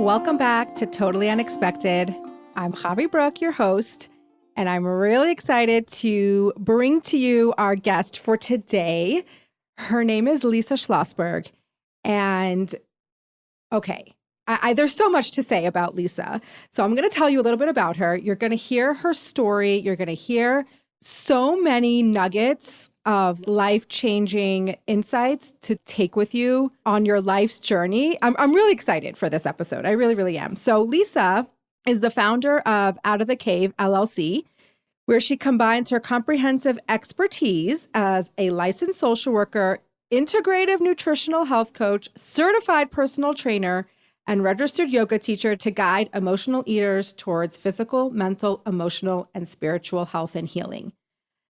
Welcome back to Totally Unexpected. I'm Chavie Brooke, your host, and I'm really excited to bring to you our guest for today. Her name is Lisa Schlosberg. And okay, there's so much to say about Lisa. So I'm going to tell you a little bit about her. You're going to hear her story. You're going to hear so many nuggets of life-changing insights to take with you on your life's journey. I'm really excited for this episode. I really, really am. So Lisa is the founder of Out of the Cave, LLC, where she combines her comprehensive expertise as a licensed social worker, integrative nutritional health coach, certified personal trainer, and registered yoga teacher to guide emotional eaters towards physical, mental, emotional, and spiritual health and healing.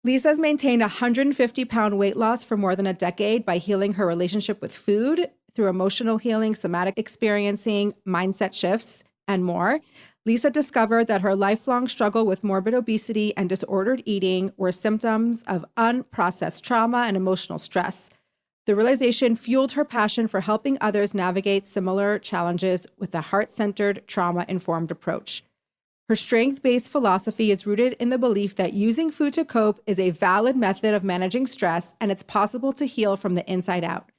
Lisa's maintained a 150-pound weight loss for more than a decade by healing her relationship with food through emotional healing, somatic experiencing, mindset shifts, and more. Lisa discovered that her lifelong struggle with morbid obesity and disordered eating were symptoms of unprocessed trauma and emotional stress. The realization fueled her passion for helping others navigate similar challenges with a heart-centered, trauma-informed approach. Her strength-based philosophy is rooted in the belief that using food to cope is a valid method of managing stress, and it's possible to heal from the inside out.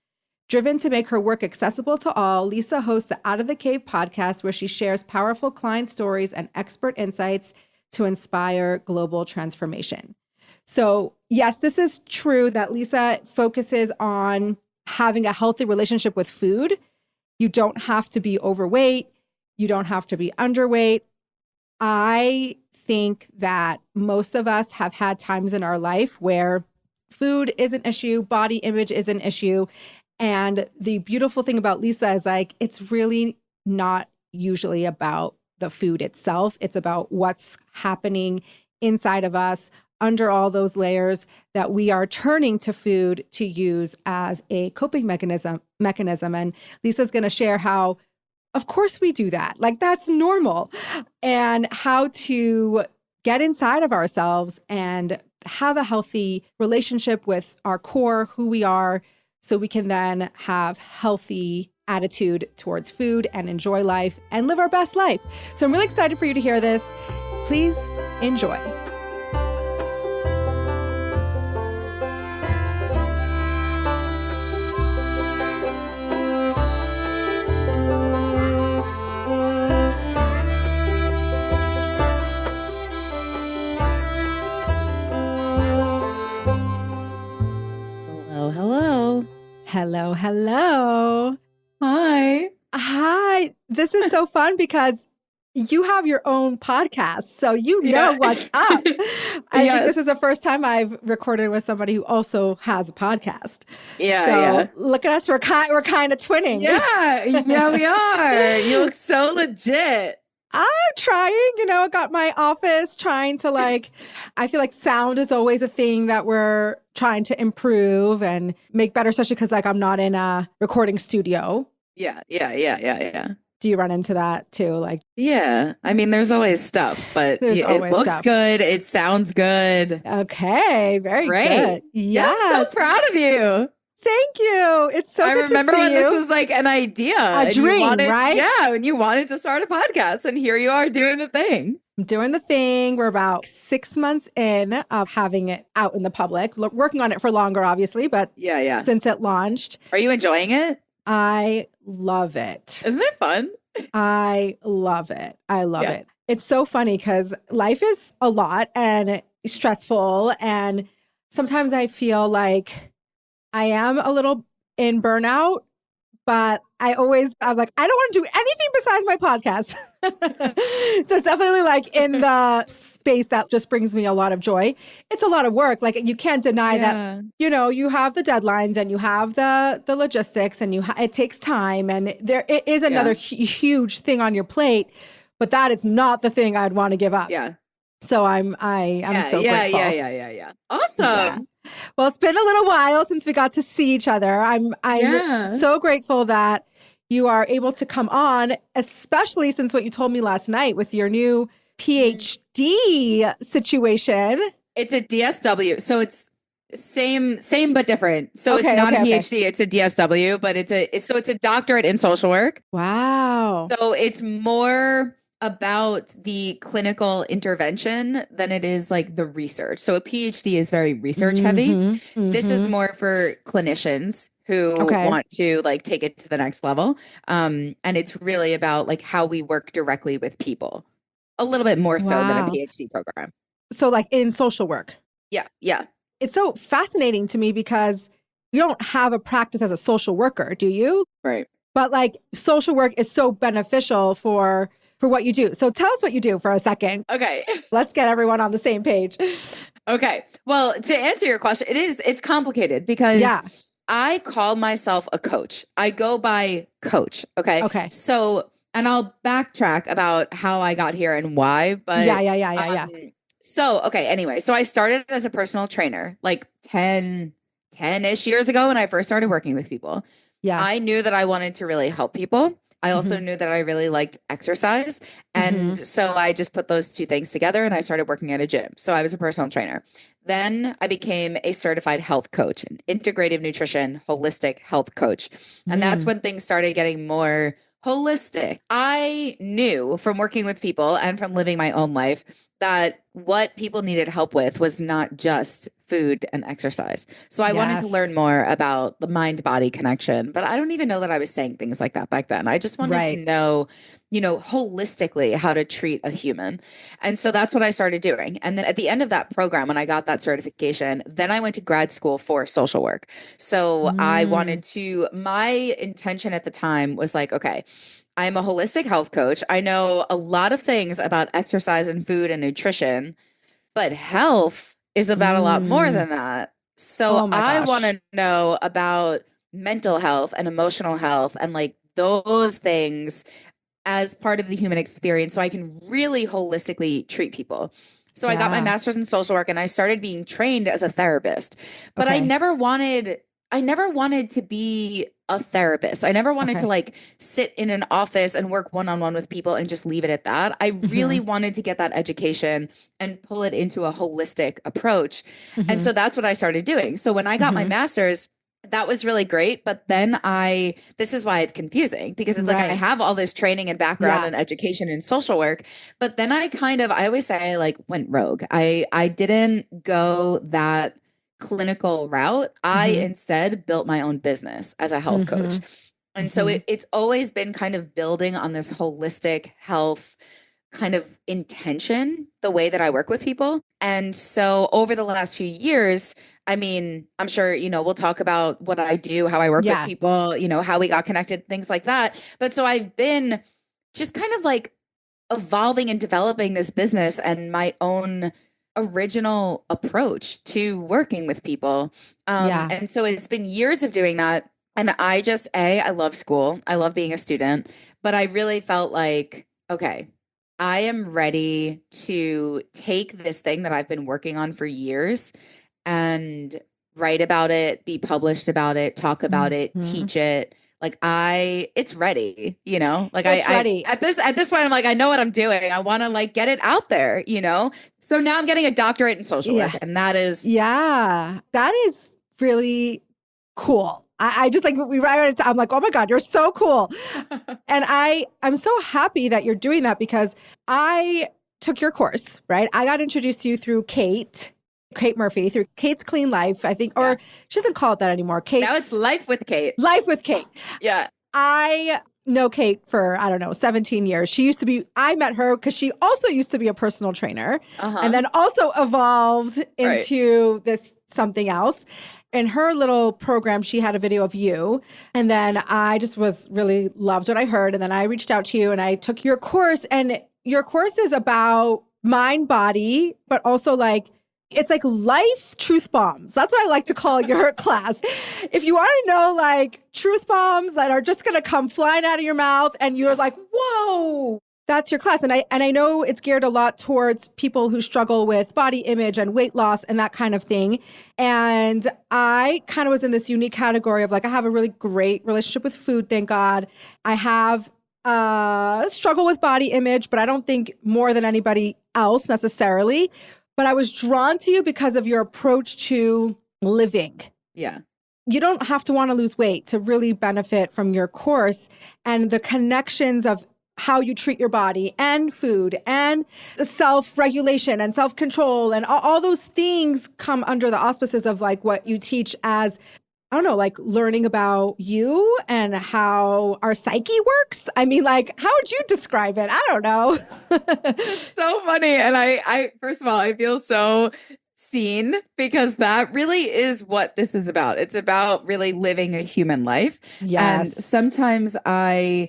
Driven to make her work accessible to all, Lisa hosts the Out of the Cave podcast, where she shares powerful client stories and expert insights to inspire global transformation. So yes, this is true that Lisa focuses on having a healthy relationship with food. You don't have to be overweight. You don't have to be underweight. I think that most of us have had times in our life where food is an issue, body image is an issue. And the beautiful thing about Lisa is it's really not usually about the food itself. It's about what's happening inside of us under all those layers that we are turning to food to use as a coping mechanism. And Lisa's going to share how, of course we do that. That's normal. And how to get inside of ourselves and have a healthy relationship with our core, who we are, so we can then have healthy attitude towards food and enjoy life and live our best life. So I'm really excited for you to hear this. Please enjoy. Hello, hello. Hi. Hi. This is so fun because you have your own podcast, so you know what's up. I think this is the first time I've recorded with somebody who also has a podcast. So look at us. We're kind of twinning. Yeah, we are. You look so legit. I'm trying, I got my office trying to I feel like sound is always a thing that we're trying to improve and make better, especially because I'm not in a recording studio. Yeah. Do you run into that too? Yeah. I mean, there's always stuff, but it looks good. It sounds good. Okay. Very good. Yeah. I'm so proud of you. Thank you. It's so good to see you. I remember when this was an idea. A dream, right? Yeah, and you wanted to start a podcast, and here you are doing the thing. I'm doing the thing. We're about 6 months in of having it out in the public. Working on it for longer, obviously, but since it launched. Are you enjoying it? I love it. Isn't it fun? I love it. I love it. It's so funny because life is a lot and stressful, and sometimes I feel like I am a little in burnout, but I'm I don't want to do anything besides my podcast. So it's definitely in the space that just brings me a lot of joy. It's a lot of work. You can't deny that, you have the deadlines and you have the logistics and it takes time, and it is another huge thing on your plate, but that is not the thing I'd want to give up. Yeah. So I'm so grateful. Yeah. Awesome. Yeah. Well, it's been a little while since we got to see each other. I'm so grateful that you are able to come on, especially since what you told me last night with your new PhD situation. It's a DSW. So Same but different. So it's not a PhD, it's a DSW, but it's a doctorate in social work. Wow. So it's more about the clinical intervention than it is like the research. So a PhD is very research heavy. This is more for clinicians who want to like take it to the next level. And it's really about like how we work directly with people. A little bit more so than a PhD program. So like in social work. Yeah. Yeah. It's so fascinating to me because you don't have a practice as a social worker, do you? Right. But like social work is so beneficial for what you do. So tell us what you do for a second. Okay. Let's get everyone on the same page. Okay. Well, to answer your question, it's complicated because I call myself a coach. I go by coach. Okay. Okay. So, and I'll backtrack about how I got here and why, but yeah. So, okay. Anyway, so I started as a personal trainer like 10-ish years ago when I first started working with people. Yeah. I knew that I wanted to really help people. I also knew that I really liked exercise. And so I just put those two things together and I started working at a gym. So I was a personal trainer. Then I became a certified health coach, an integrative nutrition, holistic health coach. And that's when things started getting more holistic. I knew from working with people and from living my own life that what people needed help with was not just food and exercise. So I wanted to learn more about the mind-body connection, but I don't even know that I was saying things like that back then. I just wanted to know, holistically how to treat a human. And so that's what I started doing. And then at the end of that program, when I got that certification, then I went to grad school for social work. So my intention at the time was like, okay, I'm a holistic health coach. I know a lot of things about exercise and food and nutrition, but health is about a lot more than that. So I want to know about mental health and emotional health and like those things as part of the human experience so I can really holistically treat people. So I got my master's in social work and I started being trained as a therapist. But I never wanted to be a therapist. I never wanted to like sit in an office and work one-on-one with people and just leave it at that. I really wanted to get that education and pull it into a holistic approach. And so that's what I started doing. So when I got my master's, that was really great. But then this is why it's confusing because it's like I have all this training and background and education in social work. But then I always say I like went rogue. I didn't go that clinical route. I instead built my own business as a health coach. And so it's always been kind of building on this holistic health kind of intention, the way that I work with people. And so over the last few years, I mean, I'm sure, we'll talk about what I do, how I work with people, how we got connected, things like that. But so I've been just kind of like evolving and developing this business and my own original approach to working with people. And so it's been years of doing that. And I love school. I love being a student, but I really felt like, okay, I am ready to take this thing that I've been working on for years and write about it, be published about it, talk about it, teach it. Like it's ready, like it's ready. At this point, I'm like, I know what I'm doing. I want to like get it out there, So now I'm getting a doctorate in social work and that is. Yeah, that is really cool. I just like, I'm like, oh my God, you're so cool. And I'm so happy that you're doing that because I took your course, right? I got introduced to you through Kate Murphy, through Kate's Clean Life, I think, or she doesn't call it that anymore. Now it's Life with Kate. Life with Kate. Yeah. I know Kate for, 17 years. I met her because she also used to be a personal trainer and then also evolved into this something else. In her little program, she had a video of you. And then I just really loved what I heard. And then I reached out to you and I took your course. And your course is about mind, body, but also like, it's like life truth bombs. That's what I like to call your class. If you want to know like truth bombs that are just going to come flying out of your mouth and you're like, whoa, that's your class. And I know it's geared a lot towards people who struggle with body image and weight loss and that kind of thing. And I kind of was in this unique category of like, I have a really great relationship with food, thank God. I have struggle with body image, but I don't think more than anybody else necessarily. But I was drawn to you because of your approach to living. Yeah. You don't have to want to lose weight to really benefit from your course, and the connections of how you treat your body and food and self-regulation and self-control and all those things come under the auspices of like what you teach as, I don't know, like learning about you and how our psyche works. I mean, like, how would you describe it? I don't know. It's so funny. And I, first of all, I feel so seen because that really is what this is about. It's about really living a human life. And Yes. sometimes I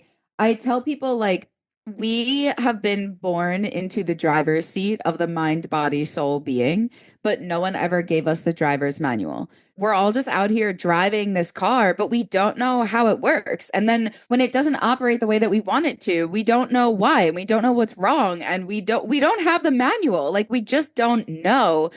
tell people like, we have been born into the driver's seat of the mind, body, soul being, but no one ever gave us the driver's manual. We're all just out here driving this car, but we don't know how it works. And then when it doesn't operate the way that we want it to, we don't know why, and we don't know what's wrong, and we don't have the manual. Like we just don't know.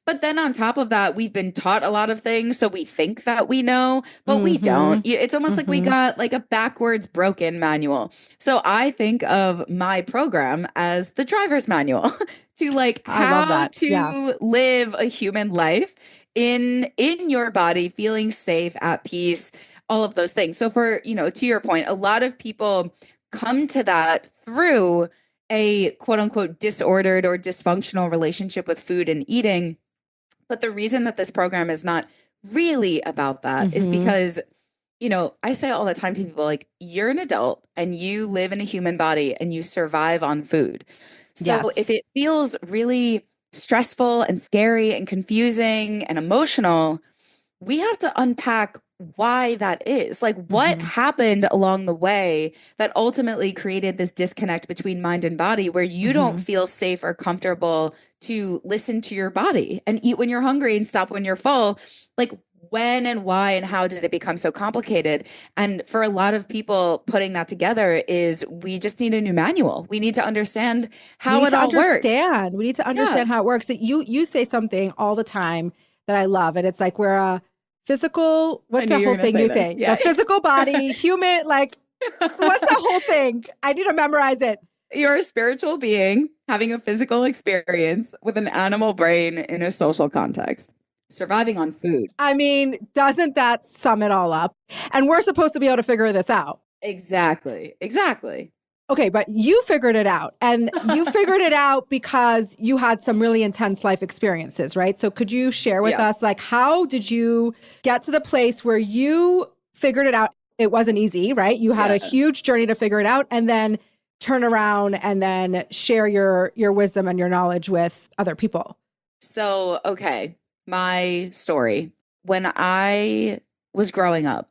But then on top of that, we've been taught a lot of things, so we think that we know, but we don't. It's almost like we got like a backwards broken manual. So I think of my program as the driver's manual to like how to live a human life in your body, feeling safe, at peace, all of those things. So for, to your point, a lot of people come to that through a quote unquote disordered or dysfunctional relationship with food and eating. But the reason that this program is not really about that is because, I say all the time to people, like, you're an adult and you live in a human body and you survive on food. So if it feels really stressful and scary and confusing and emotional, we have to unpack why that is. Like, what happened along the way that ultimately created this disconnect between mind and body where you don't feel safe or comfortable to listen to your body and eat when you're hungry and stop when you're full? Like, when and why and how did it become so complicated? And for a lot of people, putting that together is we just need a new manual. We need to understand how it all works. We need to understand how it works. That you say something all the time that I love, and it's like we're a physical, what's the whole thing you say? Yeah. The physical body, human, like, what's the whole thing? I need to memorize it. You're a spiritual being having a physical experience with an animal brain in a social context, surviving on food. I mean, doesn't that sum it all up? And we're supposed to be able to figure this out. Exactly. Okay, but you figured it out, and you figured it out because you had some really intense life experiences, right? So could you share with us, like, how did you get to the place where you figured it out? It wasn't easy, right? You had a huge journey to figure it out, and then turn around and then share your wisdom and your knowledge with other people. So, okay, my story. When I was growing up,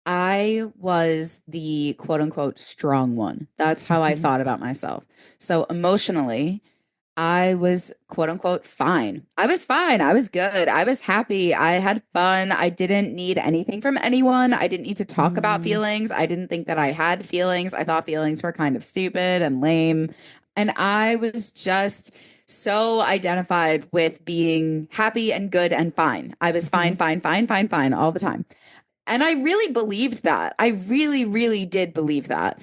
I was the quote unquote strong one. That's how I thought about myself. So emotionally, I was quote unquote fine. I was fine. I was good. I was happy. I had fun. I didn't need anything from anyone. I didn't need to talk about feelings. I didn't think that I had feelings. I thought feelings were kind of stupid and lame. And I was just so identified with being happy and good and fine. I was fine all the time. And I really believed that. I really, really did believe that.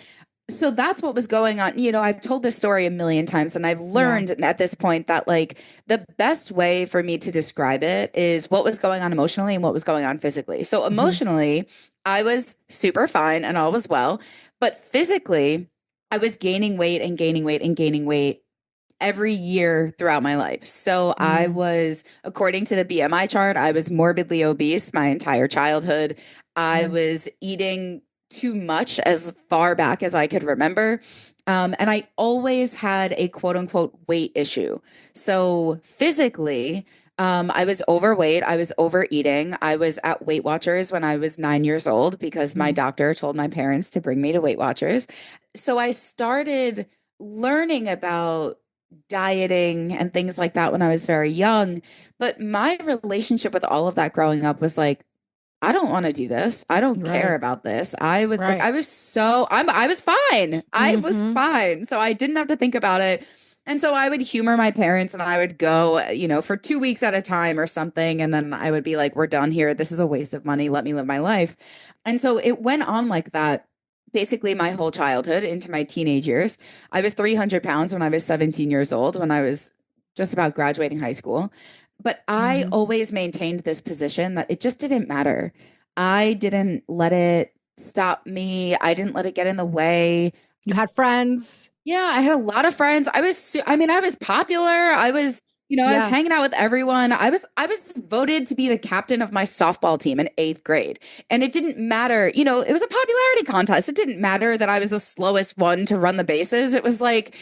So that's what was going on. I've told this story a million times, and I've learned at this point that like the best way for me to describe it is what was going on emotionally and what was going on physically. So emotionally, I was super fine and all was well. But physically, I was gaining weight and gaining weight and gaining weight every year throughout my life. So I was, according to the BMI chart, I was morbidly obese my entire childhood. I was eating too much as far back as I could remember. And I always had a quote unquote weight issue. So physically, I was overweight. I was overeating. I was at Weight Watchers when I was 9 years old because my doctor told my parents to bring me to Weight Watchers. So I started learning about dieting and things like that when I was very young. But my relationship with all of that growing up was like, I don't want to do this. I don't care about this. I was like, I was fine. I was fine. So I didn't have to think about it. And so I would humor my parents and I would go, for 2 weeks at a time or something. And then I would be like, we're done here. This is a waste of money. Let me live my life. And so it went on like that basically my whole childhood into my teenage years. I was 300 pounds when I was 17 years old, when I was just about graduating high school. But I Mhm. always maintained this position that it just didn't matter. I didn't let it stop me. I didn't let it get in the way. You had friends. Yeah, I had a lot of friends. I mean, I was popular. I was Yeah. hanging out with everyone. I was voted to be the captain of my softball team in 8th grade. And it didn't matter, it was a popularity contest. It didn't matter that I was the slowest one to run the bases. It was like,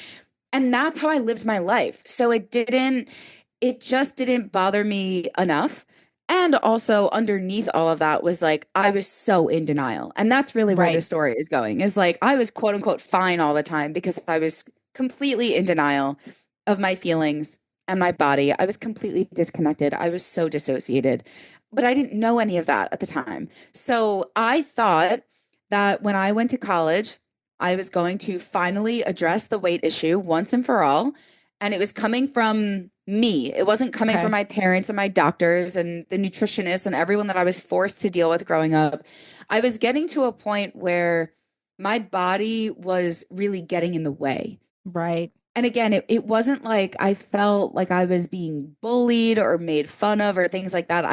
and that's how I lived my life. So it just didn't bother me enough. And also underneath all of that was like, I was so in denial. And that's really where this Right. story is going, is like, I was quote unquote fine all the time because I was completely in denial of my feelings and my body. I was completely disconnected. I was so dissociated, but I didn't know any of that at the time. So I thought that when I went to college, I was going to finally address the weight issue once and for all. And it was coming from me. It wasn't coming from Okay. my parents and my doctors and the nutritionists and everyone that I was forced to deal with growing up. I was getting to a point where my body was really getting in the way. Right. And again, it wasn't like I felt like I was being bullied or made fun of or things like that.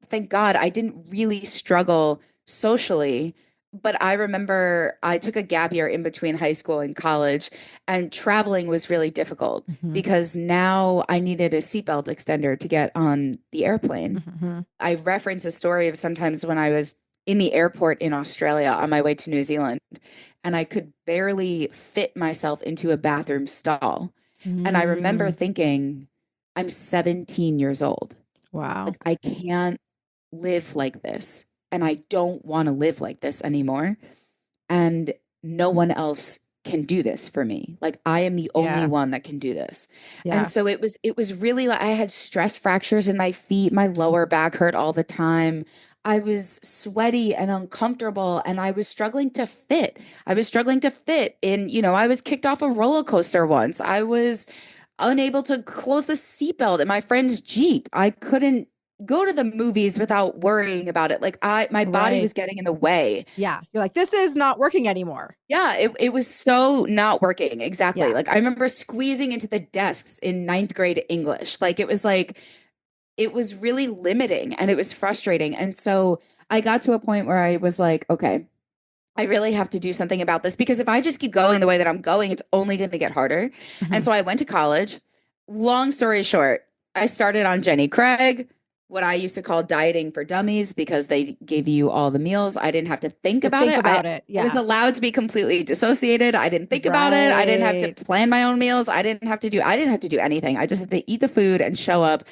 Thank God, I didn't really struggle socially. But I remember I took a gap year in between high school and college, and traveling was really difficult Hmm. because now I needed a seatbelt extender to get on the airplane. Hmm. I reference a story of sometimes when I was in the airport in Australia on my way to New Zealand, and I could barely fit myself into a bathroom stall. And I remember Mm. thinking, I'm 17 years old. Wow. Like, I can't live like this. And I don't want to live like this anymore. And no one else can do this for me. Like, I am the only Yeah. one that can do this. And Yeah. so it was really like I had stress fractures in my feet. My lower back hurt all the time. I was sweaty and uncomfortable, and I was struggling to fit. I was struggling to fit in, I was kicked off a roller coaster once. I was unable to close the seatbelt in my friend's Jeep. I couldn't go to the movies without worrying about it. Like, my body Right. was getting in the way. Yeah. You're like, this is not working anymore. Yeah, it was so not working. Exactly. Yeah. Like, I remember squeezing into the desks in 9th grade English. It was really limiting and it was frustrating. And so I got to a point where I was like, okay, I really have to do something about this because if I just keep going the way that I'm going, it's only going to get harder. And Hmm. so I went to college. Long story short, I started on Jenny Craig, what I used to call dieting for dummies because they gave you all the meals. I didn't have to think To about think it. about it. I was Yeah. allowed to be completely dissociated. I didn't think about it. I didn't have to Right. plan my own meals. I didn't have to do anything. I just had to eat the food and show up.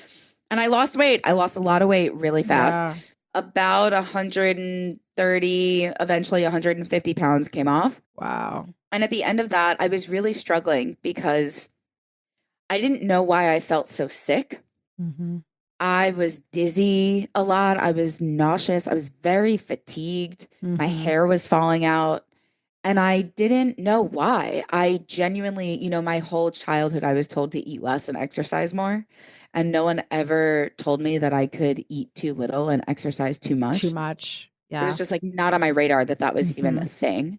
And I lost weight. I lost a lot of weight really fast. Yeah. About 130, eventually 150 pounds came off. Wow. And at the end of that, I was really struggling because I didn't know why I felt so sick. Hmm. I was dizzy a lot. I was nauseous. I was very fatigued. My Hmm. hair was falling out. And I didn't know why. I genuinely, my whole childhood, I was told to eat less and exercise more. And no one ever told me that I could eat too little and exercise too Too much. much. It was Yeah. just like not on my radar that that was even Hmm. a thing.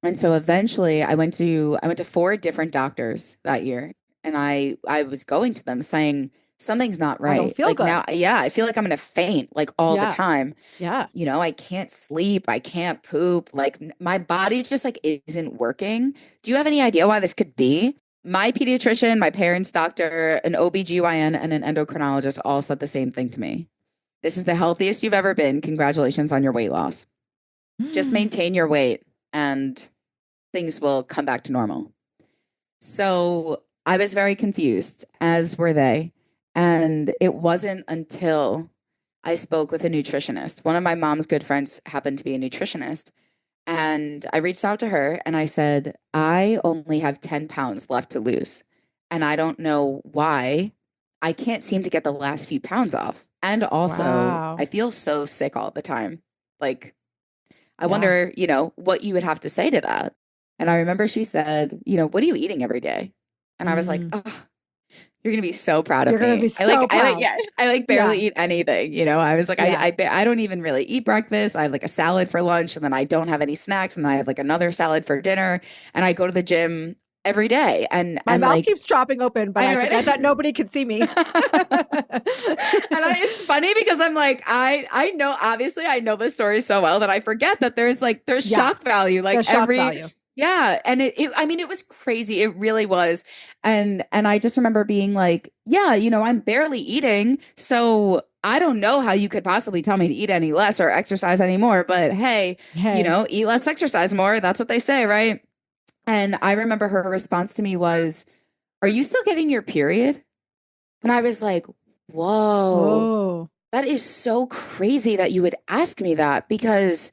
And so eventually I went to 4 different doctors that year, and I was going to them saying something's not I don't right. feel Like now, good. yeah, I feel like I'm going to faint like all the Yeah. time. Yeah. I can't sleep, I can't poop. Like my body just like isn't working. Do you have any idea why this could be? My pediatrician, my parents' doctor, an OBGYN, and an endocrinologist all said the same thing to me. This is the healthiest you've ever been. Congratulations on your weight loss. Just maintain your weight and things will come back to normal. So I was very confused, as were they. And it wasn't until I spoke with a nutritionist. One of my mom's good friends happened to be a nutritionist. And I reached out to her and I said, I only have 10 pounds left to lose. And I don't know why I can't seem to get the last few pounds off. And also, I Wow. feel so sick all the time. Like, I Yeah. wonder, what you would have to say to that. And I remember she said, what are you eating every day? And I was like, Mm. oh, you're gonna be so proud of You're gonna be me. so proud. Yeah, I like barely Yeah. eat anything. I was like, Yeah. I don't even really eat breakfast. I have like a salad for lunch, and then I don't have any snacks, and then I have like another salad for dinner. And I go to the gym every day. And my mouth like, keeps dropping open, but I forget that nobody can see me. It's funny because I'm like, I know, obviously I know the story so well that I forget that there's shock value, like shock value. Yeah. And I mean, it was crazy. It really was. And I just remember being like, yeah, I'm barely eating. So I don't know how you could possibly tell me to eat any less or exercise anymore. But hey, eat less, exercise more. That's what they say, right? And I remember her response to me was, "Are you still getting your period?" And I was like, whoa, that is so crazy that you would ask me that, because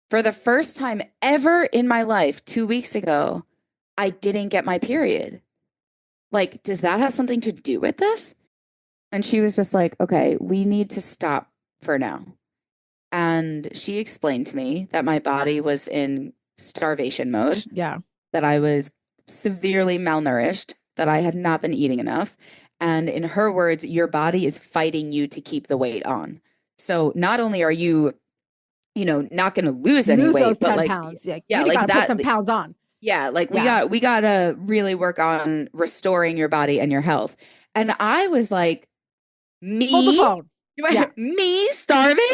for the first time ever in my life, 2 weeks ago, I didn't get my period. Like, does that have something to do with this? And she was just like, okay, we need to stop for now. And she explained to me that my body was in starvation mode. Yeah. That I was severely malnourished, that I had not been eating enough. And in her words, your body is fighting you to keep the weight on. So not only are you, not going to lose any weight, those 10 but pounds. Yeah. Yeah, You like got to that, put some pounds on. Yeah. Like we got to really work on restoring your body and your health. And I was like, hold the phone. Me starving?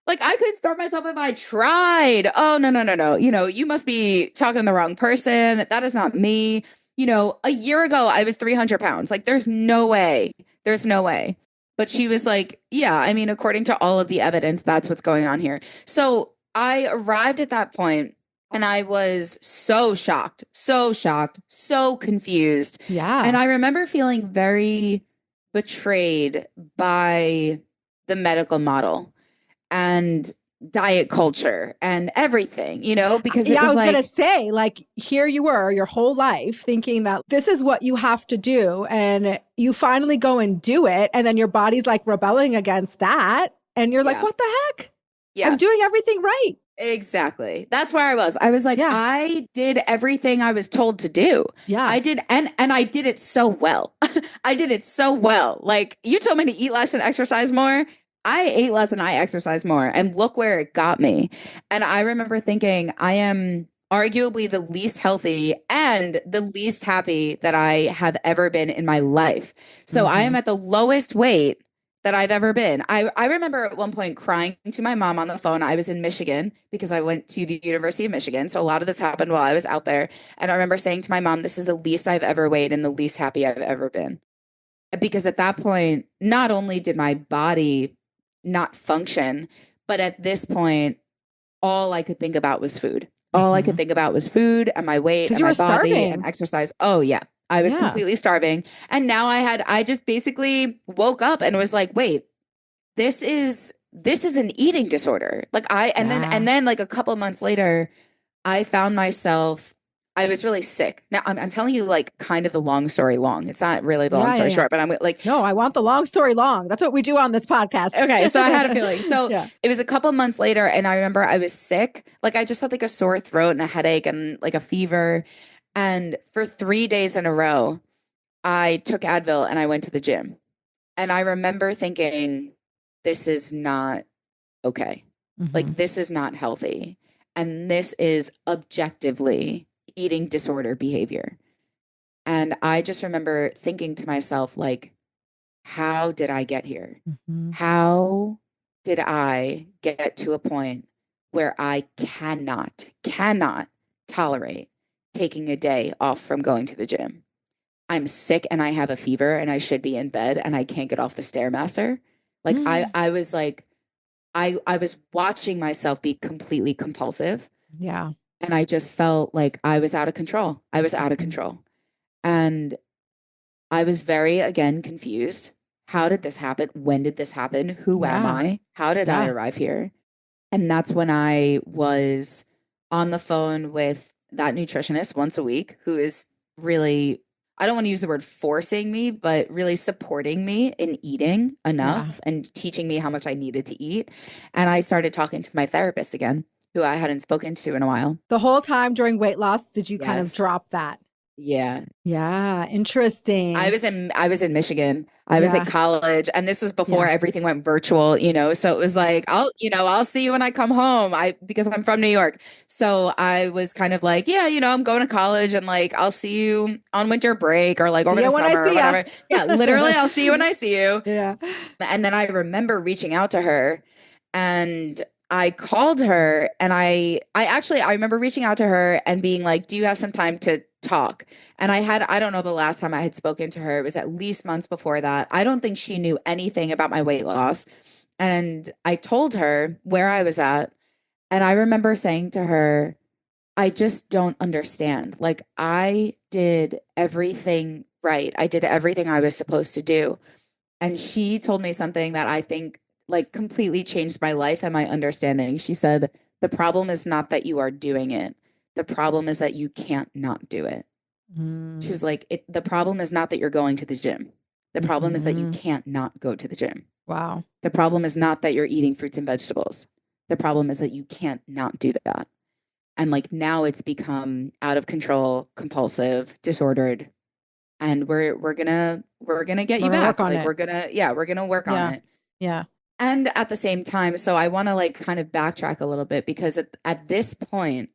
Like, I couldn't starve myself if I tried. Oh, no. You must be talking to the wrong person. That is not me. A year ago, I was 300 pounds. Like, there's no way. There's no way. But she was like, yeah, I mean, according to all of the evidence, that's what's going on here. So I arrived at that point and I was so shocked, so confused. Yeah. And I remember feeling very betrayed by the medical model and diet culture and everything, because it was I was like, going to say, like, here you were your whole life thinking that this is what you have to do. And you finally go and do it. And then your body's like rebelling against that. And you're like, what the heck? Yeah. I'm doing everything right. Exactly. That's where I was. I was like, I did everything I was told to do. Yeah. I did. And I did it so well. I did it so well. Like, you told me to eat less and exercise more. I ate less and I exercised more. And look where it got me. And I remember thinking, I am arguably the least healthy and the least happy that I have ever been in my life. So I am at the lowest weight that I've ever been. I remember at one point crying to my mom on the phone. I was in Michigan because I went to the University of Michigan. So a lot of this happened while I was out there. And I remember saying to my mom, this is the least I've ever weighed and the least happy I've ever been. Because at that point, not only did my body not function, but at this point, all I could think about was food. All I could think about was food and my weight and my body and exercise. Oh, yeah. I was completely starving. And now I just basically woke up and was like, wait, this is an eating disorder. Like and then like a couple of months later, I found myself, I was really sick. Now I'm telling you, like, kind of the long story long. It's not really the long story short, but I'm like, no, I want the long story long. That's what we do on this podcast. Okay. So I had a feeling. So It was a couple of months later. And I remember I was sick. Like, I just had like a sore throat and a headache and like a fever. And for 3 days in a row, I took Advil and I went to the gym. And I remember thinking, this is not okay. Like, this is not healthy. And this is objectively eating disorder behavior. And I just remember thinking to myself, like, how did I get here? How did I get to a point where I cannot tolerate taking a day off from going to the gym? I'm sick and I have a fever and I should be in bed and I can't get off the Stairmaster. Like, I was like, I was watching myself be completely compulsive. Yeah. And I just felt like I was out of control. I was out of control. And I was very, again, confused. How did this happen? When did this happen? Who am I? How did I arrive here? And that's when I was on the phone with that nutritionist once a week, who is really, I don't want to use the word forcing me, but really supporting me in eating enough and teaching me how much I needed to eat. And I started talking to my therapist again, who I hadn't spoken to in a while. The whole time during weight loss, did you kind of drop that? Yeah. Yeah. I Interesting. was in I was in Michigan. I was at Yeah. college, and this was before Yeah. everything went virtual, so it was like, I'll see you when I come home. Because I'm from New York. So I was kind of like, yeah, I'm going to college, and like I'll see you on winter break or like See over ya the when I summer or see ya. whatever. Yeah, literally I'll see you when I see you. Yeah. And then I remember reaching out to her, and I called her, and I remember reaching out to her and being like, "Do you have some time to talk?" And I don't know the last time I had spoken to her. It was at least months before that. I don't think she knew anything about my weight loss. And I told her where I was at, and I remember saying to her, "I just don't understand. Like I did everything right. I did everything I was supposed to do." And she told me something that I think like completely changed my life and my understanding. She said, "The problem is not that you are doing it. The problem is that you can't not do it." She Mm. was like, the problem is not that you're going to the gym. The problem is that you Hmm. can't not go to the gym. Wow. The problem is not that you're eating fruits and vegetables. The problem is that you can't not do that. And like now it's become out of control, compulsive, disordered, and we're gonna get We're you gonna work back. on Like it. we're gonna work on Yeah. it. Yeah. And at the same time, so I want to like kind of backtrack a little bit because at this point,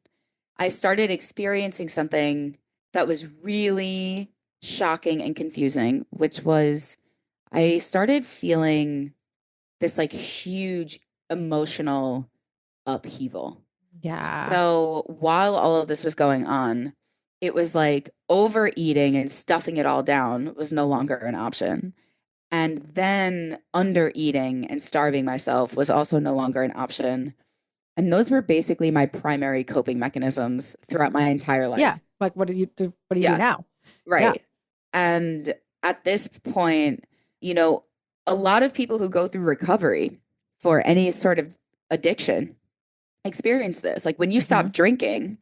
I started experiencing something that was really shocking and confusing, which was I started feeling this like huge emotional upheaval. Yeah. So while all of this was going on, it was like overeating and stuffing it all down was no longer an option. And then under eating and starving myself was also no longer an option. And those were basically my primary coping mechanisms throughout my entire Yeah. life. Like, what do you do? What do you do Yeah, now? Yeah. right. And at this point, you know, a lot of people who go through recovery for any sort of addiction experience this. Like when you Hmm. stop drinking,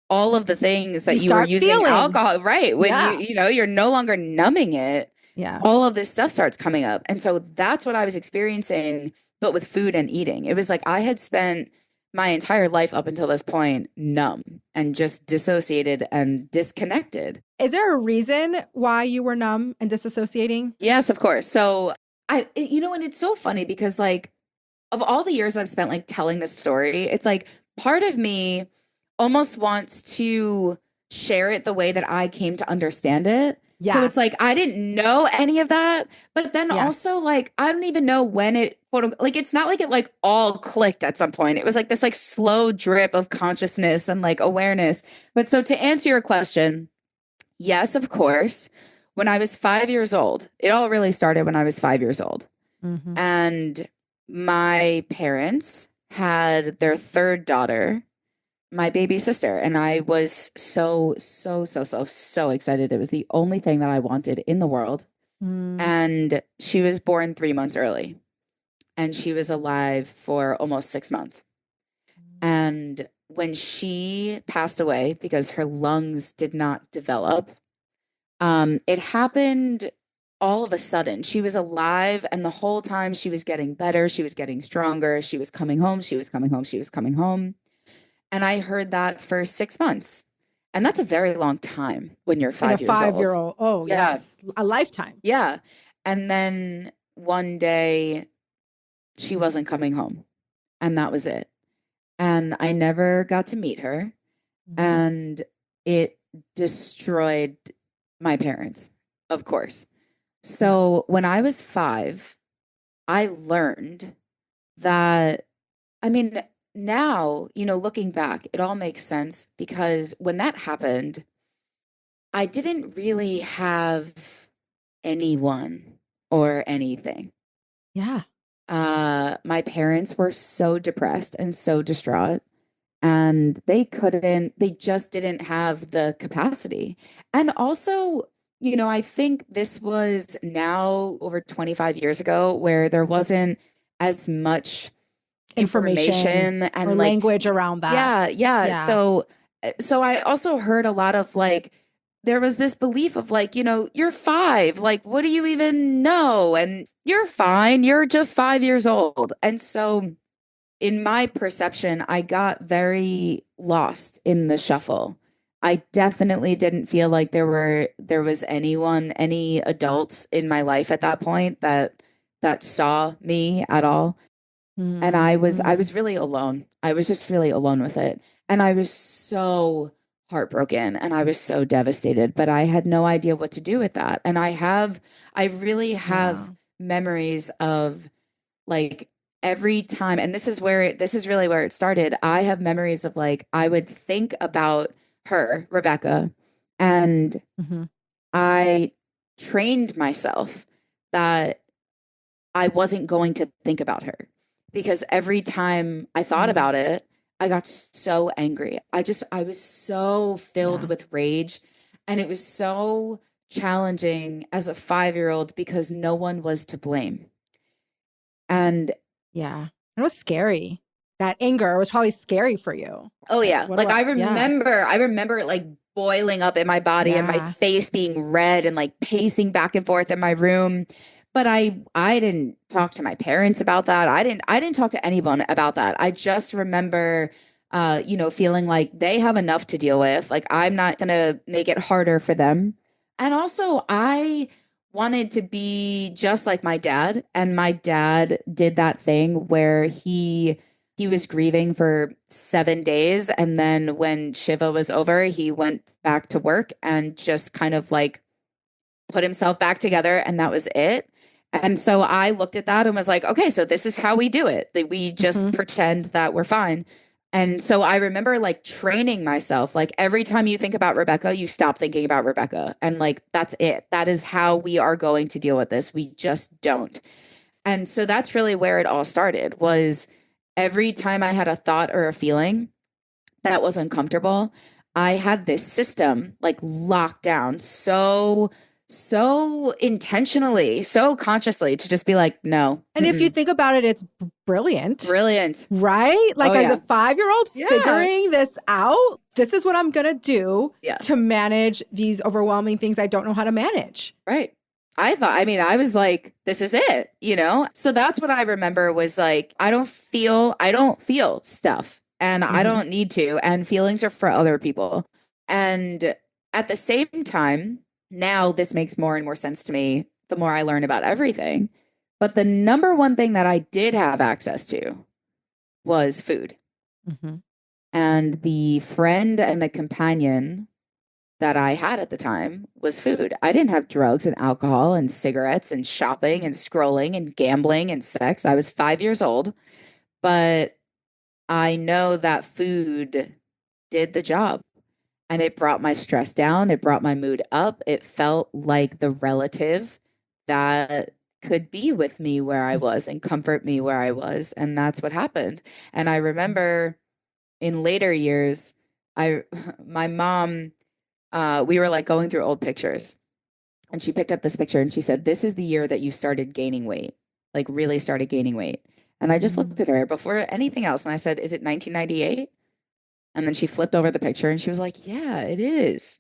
all of the things You that you were start using feeling. alcohol, right? When Yeah. you're no longer numbing it, Yeah. all of this stuff starts coming up. And so that's what I was experiencing, but with food and eating. It was like I had spent my entire life up until this point numb and just dissociated and disconnected. Is there a reason why you were numb and disassociating? Yes, of course. So and it's so funny because like of all the years I've spent like telling this story, it's like part of me almost wants to share it the way that I came to understand it. So Yeah. it's like I didn't know any of that, but then Yeah. also like I don't even know when it like it's not like it like all clicked at some point. It was like this like slow drip of consciousness and like awareness. But so to answer your question, yes, of course. When I was 5 years old, it all really started when I was 5 years old. Hmm. And my parents had their third daughter, my baby sister, and I was so, so, so, so, so excited. It was the only thing that I wanted in the world. Mm. And she was born 3 months early, and she was alive for almost 6 months. And when she passed away because her lungs did not develop, it happened all of a sudden. She was alive, and the whole time she was getting better, she was getting stronger, she was coming home, she was coming home, she was coming home. And I heard that for 6 months. And that's a very long time when you're And a 5 years five-year old. old. Oh, Yeah. yes. A lifetime. Yeah. And then one day she wasn't coming home, and that was it. And I never got to meet her, Mhm. and it destroyed my parents, of course. Yeah. So when I was 5, I learned that, I mean, now, looking back, it all makes sense because when that happened, I didn't really have anyone or anything. Yeah. My parents were so depressed and so distraught, and they just didn't have the capacity. And also, I think this was now over 25 years ago where there wasn't as much Information information or and like language around that. yeah, yeah. Yeah. So I also heard a lot of like there was this belief of like, you're 5, like what do you even know? And you're fine, you're just 5 years old. And so in my perception, I got very lost in the shuffle. I definitely didn't feel like there was any adults in my life at that point that saw me at all. And I was really alone. I was just really alone with it. And I was so heartbroken and I was so devastated, but I had no idea what to do with that. And I really have Yeah. memories of like every time, and this is really where it started. I have memories of like, I would think about her, Rebecca, and Hmm. I trained myself that I wasn't going to think about her because every time I thought Mm. about it, I got so angry. I was so filled Yeah. with rage and it was so challenging as a 5-year old because no one was to blame. And Yeah. It was scary. That anger was probably scary for you. oh Like, yeah, what do like I, yeah. I remember it like boiling up in my body and my Yeah. face being red and like pacing back and forth in my room. But I didn't talk to my parents about that. I didn't talk to anyone about that. I just remember feeling like they have enough to deal with. Like I'm not going to make it harder for them. And also I wanted to be just like my dad, and my dad did that thing where he was grieving for 7 days. And then when Shiva was over, he went back to work and just kind of like put himself back together. And that was it. And so I looked at that and was like, okay, so this is how we do it. That we just Hmm. pretend that we're fine. And so I remember like training myself, like every time you think about Rebecca, you stop thinking about Rebecca. And like, that's it. That is how we are going to deal with this. We just don't. And so that's really where it all started was every time I had a thought or a feeling that was uncomfortable, I had this system like locked down so intentionally, so consciously to just be like, no, And if you think about it, it's brilliant, brilliant. right? Oh Like as a yeah. 5-year-old Yeah. figuring this out, this is what I'm going to do Yeah. to manage these overwhelming things I don't know how to manage. Right. I mean, I was like, this is it, you know? So that's what I remember was like, I don't feel stuff and I Hmm. don't need to. And feelings are for other people. And at the same time, now this makes more and more sense to me the more I learn about everything. But the number one thing that I did have access to was food. Hmm. And the friend and the companion that I had at the time was food. I didn't have drugs and alcohol and cigarettes and shopping and scrolling and gambling and sex. I was 5 years old, but I know that food did the job and it brought my stress down. It brought my mood up. It felt like the relative that could be with me where I was and comfort me where I was. And that's what happened. And I remember in later years, I, my mom, we were like going through old pictures and she picked up this picture and she said, "This is the year that you started gaining weight, like really started gaining weight." And I just looked Mm. at her before anything else and I said, "Is it 1998?" And then she flipped over the picture and she was like, "Yeah, it is."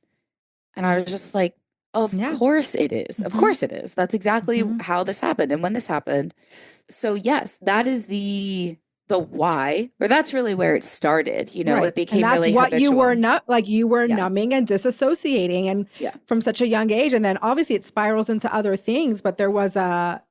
And I was just like, "Of Yeah. course it is. Of Hmm. course it is. That's exactly Hmm. how this happened and when this happened." So yes, that is the why, or that's really where it started. You know, Right. it And became that's really what you were habitual. not like you were Yeah. numbing and disassociating and Yeah. from such a young age. And then obviously it spirals into other things, but there was a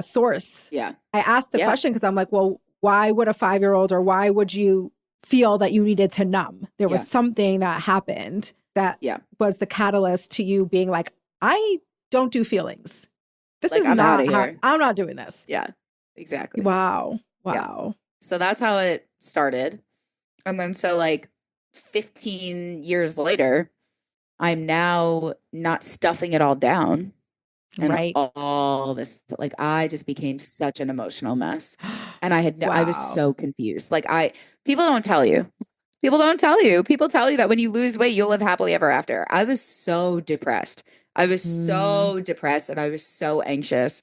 source. Yeah. I asked the Yeah. question because I'm like, well, why would a 5-year-old or why would you feel that you needed to numb? There was Yeah. something that happened that Yeah. was the catalyst to you being like, I don't do feelings. This Like is I'm out of not how here. I'm not doing this. Yeah, exactly. Wow. Yeah. Wow. So that's how it started. And then so like 15 years later, I'm now not stuffing it all down and Right. all this like I just became such an emotional mess. And I was Wow. so confused. Like I people don't tell you. People don't tell you. People tell you that when you lose weight, you'll live happily ever after. I was so depressed. I was Mm. so depressed and I was so anxious.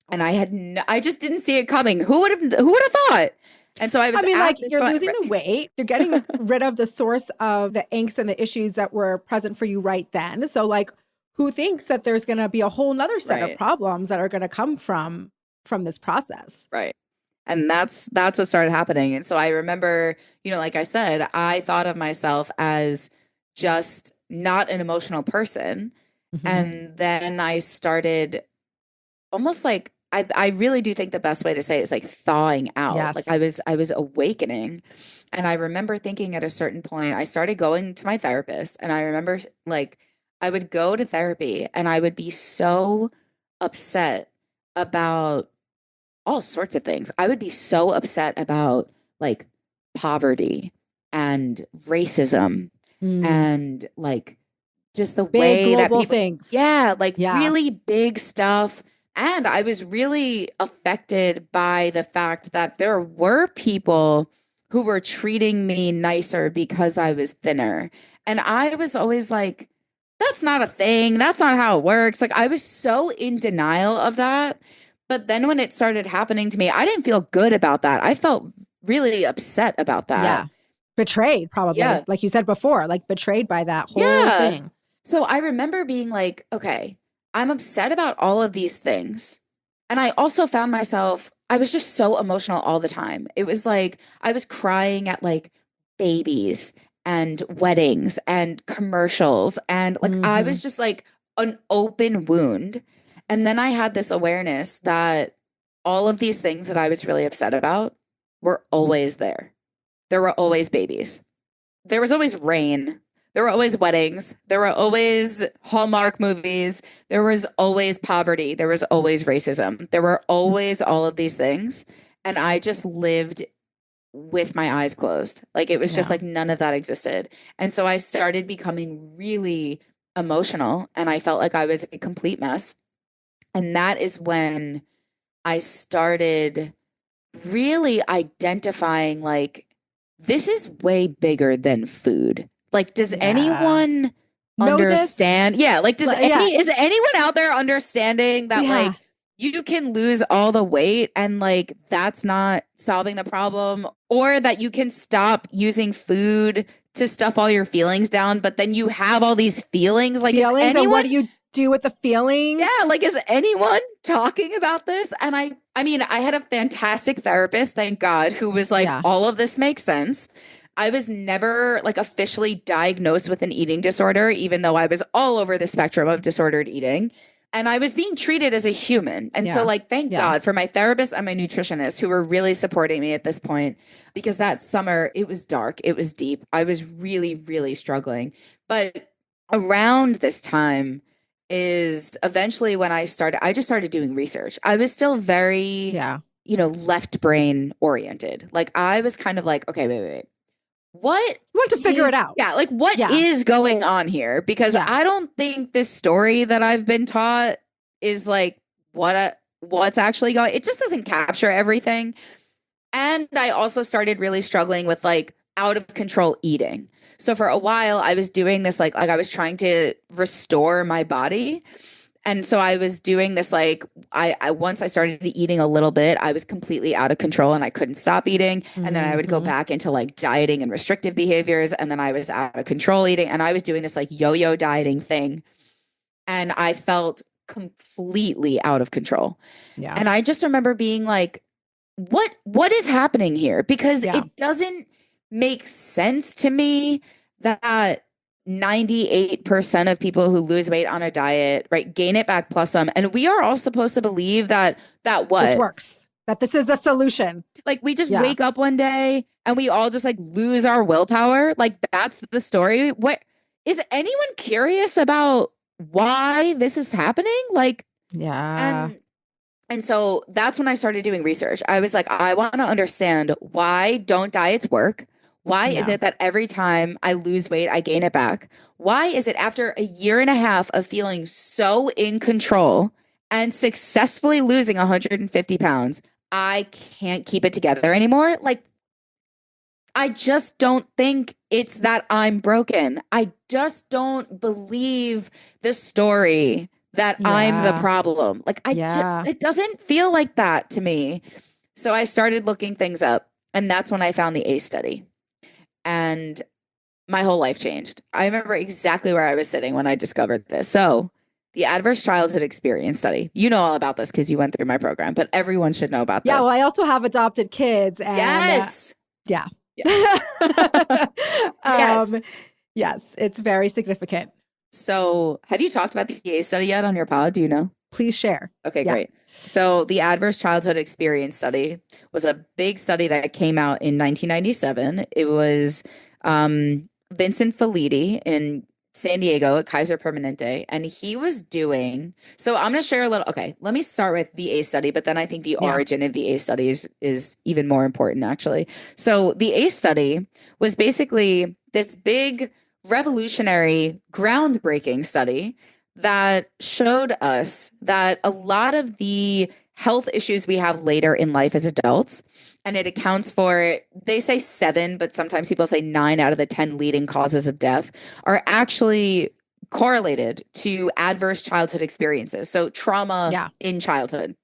And I just didn't see it coming. Who would have thought? And so I I was mean, at like this you're losing the weight, you're getting rid of the source of the angst and the issues that were present for you right then. So, like, who thinks that there's going to be a whole nother set of right, problems that are going to come from this process? right. And that's what started happening. And so I remember, like I said, I thought of myself as just not an emotional person. And then I started almost like, I really do think the best way to say it is like thawing out. Yes. Like I was awakening. And I remember thinking at a certain point, I started going to my therapist, and I remember like I would go to therapy and I would be so upset about all sorts of things. I would be so upset about like poverty and racism and like just the big way that global people, things. yeah, like really big stuff. And I was really affected by the fact that there were people who were treating me nicer because I was thinner. And I was always like, that's not a thing. That's not how it works. Like, I was so in denial of that. But then when it started happening to me, I didn't feel good about that. I felt really upset about that. Yeah. Betrayed, probably. Yeah. Like you said before, like betrayed by that whole thing. So I remember being like, okay, I'm upset about all of these things. And I also found myself, I was just so emotional all the time. It was like I was crying at like babies and weddings and commercials. And like I was just like an open wound. And then I had this awareness that all of these things that I was really upset about were always there. There were always babies. There was always rain. There were always weddings. There were always Hallmark movies. There was always poverty. There was always racism. There were always all of these things. And I just lived with my eyes closed. Like it was just like none of that existed. And so I started becoming really emotional, and I felt like I was a complete mess. And that is when I started really identifying like, this is way bigger than food. Like, does anyone understand? Yeah. Like, is anyone out there understanding that like you can lose all the weight and like that's not solving the problem, or that you can stop using food to stuff all your feelings down, but then you have all these feelings? Like, and what do you do with the feelings? Yeah, like, is anyone talking about this? And I mean, I had a fantastic therapist, thank God, who was like, all of this makes sense. I was never like officially diagnosed with an eating disorder, even though I was all over the spectrum of disordered eating. And I was being treated as a human. And so like, thank God for my therapist and my nutritionist who were really supporting me at this point, because that summer it was dark, it was deep. I was really, really struggling. But around this time is eventually when I just started doing research. I was still very, left brain oriented. Like I was kind of like, okay, wait. What? You want to figure it out. Yeah. Like what is going on here? Because I don't think this story that I've been taught is like what's actually going. It just doesn't capture everything. And I also started really struggling with like out of control eating. So for a while I was doing this like I was trying to restore my body. And so I was doing this like I once I started eating a little bit, I was completely out of control and I couldn't stop eating. And then I would go back into like dieting and restrictive behaviors. And then I was out of control eating. And I was doing this like yo-yo dieting thing. And I felt completely out of control. Yeah. And I just remember being like, what is happening here? Because it doesn't make sense to me that 98% of people who lose weight on a diet, right, gain it back plus some. And we are all supposed to believe that this works, that this is the solution. Like we just wake up one day and we all just like lose our willpower. Like that's the story. What is anyone curious about why this is happening? Like, and so that's when I started doing research. I was like, I want to understand, why don't diets work? Why is it that every time I lose weight, I gain it back? Why is it after a year and a half of feeling so in control and successfully losing 150 pounds, I can't keep it together anymore? Like, I just don't think it's that I'm broken. I just don't believe the story that I'm the problem. Like, it doesn't feel like that to me. So I started looking things up, and that's when I found the ACE study. And my whole life changed. I remember exactly where I was sitting when I discovered this. So the Adverse Childhood Experience Study. You know all about this because you went through my program, but everyone should know about this. Yeah, well, I also have adopted kids. And, yes. Yeah. Yes. Yes, it's very significant. So have you talked about the ACE study yet on your pod? Do you know? Please share. Okay, Yeah. great. So the Adverse Childhood Experience Study was a big study that came out in 1997. It was Vincent Felitti in San Diego at Kaiser Permanente, and he was doing. So I'm going to share a little. Okay, let me start with the ACE study, but then I think the origin of the ACE study is even more important, actually. So the ACE study was basically this big revolutionary, groundbreaking study that showed us that a lot of the health issues we have later in life as adults, and it accounts for, they say 7, but sometimes people say 9 out of the 10 leading causes of death, are actually correlated to adverse childhood experiences. So trauma in childhood.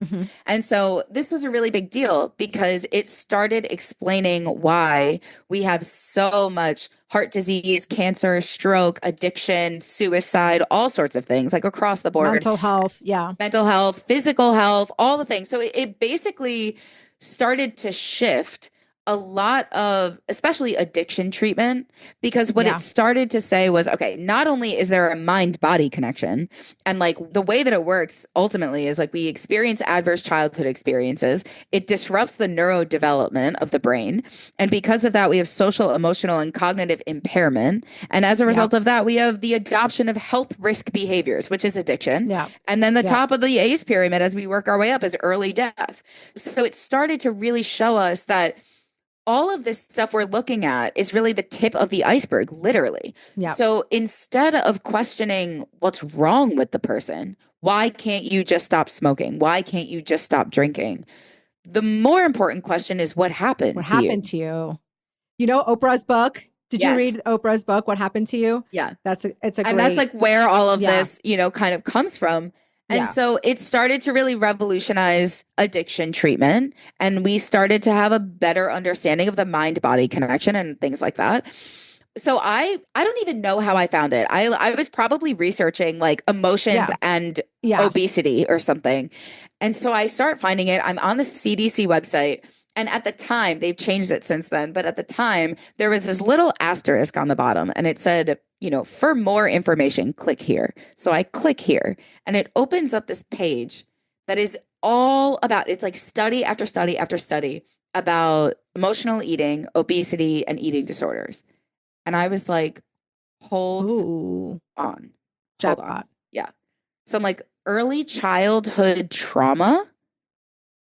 Mm-hmm. And so this was a really big deal because it started explaining why we have so much heart disease, cancer, stroke, addiction, suicide, all sorts of things, like across the board. Mental health. Yeah. Mental health, physical health, all the things. So it basically started to shift a lot of, especially addiction treatment, because what it started to say was, okay, not only is there a mind-body connection, and like the way that it works ultimately is like we experience adverse childhood experiences, it disrupts the neurodevelopment of the brain. And because of that, we have social, emotional, and cognitive impairment. And as a result of that, we have the adoption of health risk behaviors, which is addiction. Yeah. And then the top of the ACE pyramid as we work our way up is early death. So it started to really show us that all of this stuff we're looking at is really the tip of the iceberg, literally. Yep. So instead of questioning what's wrong with the person, why can't you just stop smoking? Why can't you just stop drinking? The more important question is what happened to you? What happened to you? You know Oprah's book? Did you read Oprah's book, What Happened to You? Yeah. It's a great... And that's like where all of this, kind of comes from. And so it started to really revolutionize addiction treatment. And we started to have a better understanding of the mind-body connection and things like that. So I don't even know how I found it. I was probably researching like emotions and obesity or something. And so I start finding it. I'm on the CDC website. And at the time, they've changed it since then. But at the time, there was this little asterisk on the bottom and it said, for more information, click here. So I click here and it opens up this page that is all about, it's like study after study after study about emotional eating, obesity, and eating disorders. And I was like, hold on. Jackpot. Yeah. So I'm like, early childhood trauma?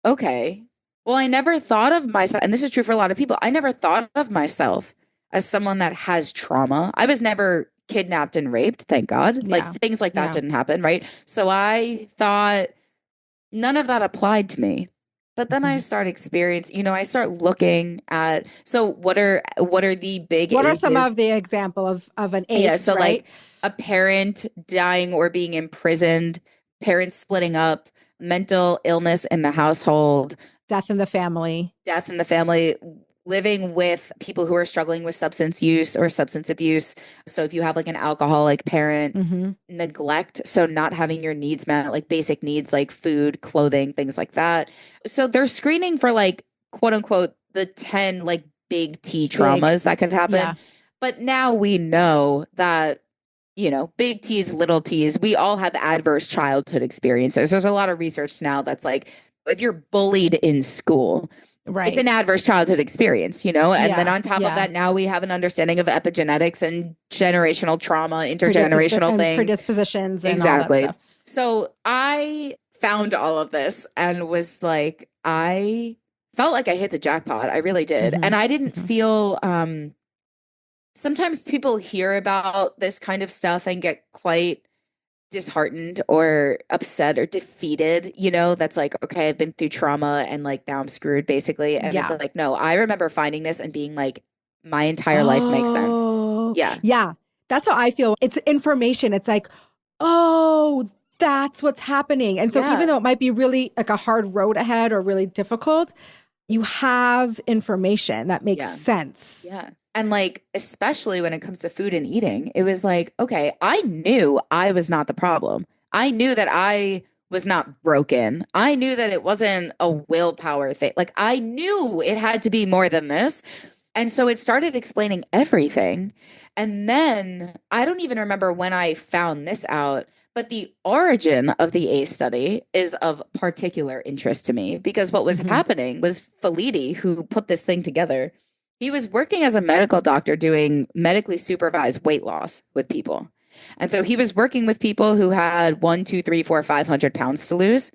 Okay. Well, I never thought of myself, and this is true for a lot of people, I never thought of myself as someone that has trauma. I was never kidnapped and raped, thank God. Like things like that didn't happen, right? So I thought none of that applied to me. But then I start experiencing, I start looking at, so what are the big What are some of the example of an ACE, yeah, so right? like a parent dying or being imprisoned, parents splitting up, mental illness in the household, death in the family, living with people who are struggling with substance use or substance abuse. So if you have like an alcoholic parent, neglect, so not having your needs met, like basic needs like food, clothing, things like that. So they're screening for like, quote unquote, the 10 like big T traumas that could happen. Yeah. But now we know that, big T's, little T's, we all have adverse childhood experiences. There's a lot of research now that's like, if you're bullied in school, it's an adverse childhood experience, and then on top of that, now we have an understanding of epigenetics and generational trauma, intergenerational things, predispositions, and all that stuff. So I found all of this and was like, I felt like I hit the jackpot. I really did. And I didn't feel, sometimes people hear about this kind of stuff and get quite disheartened or upset or defeated, that's like, okay, I've been through trauma and like now I'm screwed basically. And it's like, no, I remember finding this and being like, my entire life makes sense. Yeah. Yeah. That's how I feel. It's information. It's like, oh, that's what's happening. And so even though it might be really like a hard road ahead or really difficult, you have information that makes sense. Yeah. And like, especially when it comes to food and eating, it was like, okay, I knew I was not the problem. I knew that I was not broken. I knew that it wasn't a willpower thing. Like I knew it had to be more than this. And so it started explaining everything. And then I don't even remember when I found this out, but the origin of the ACE study is of particular interest to me because what was happening was Felitti, who put this thing together, he was working as a medical doctor doing medically supervised weight loss with people. And so he was working with people who had 1, 2, 3, 4, 500 pounds to lose.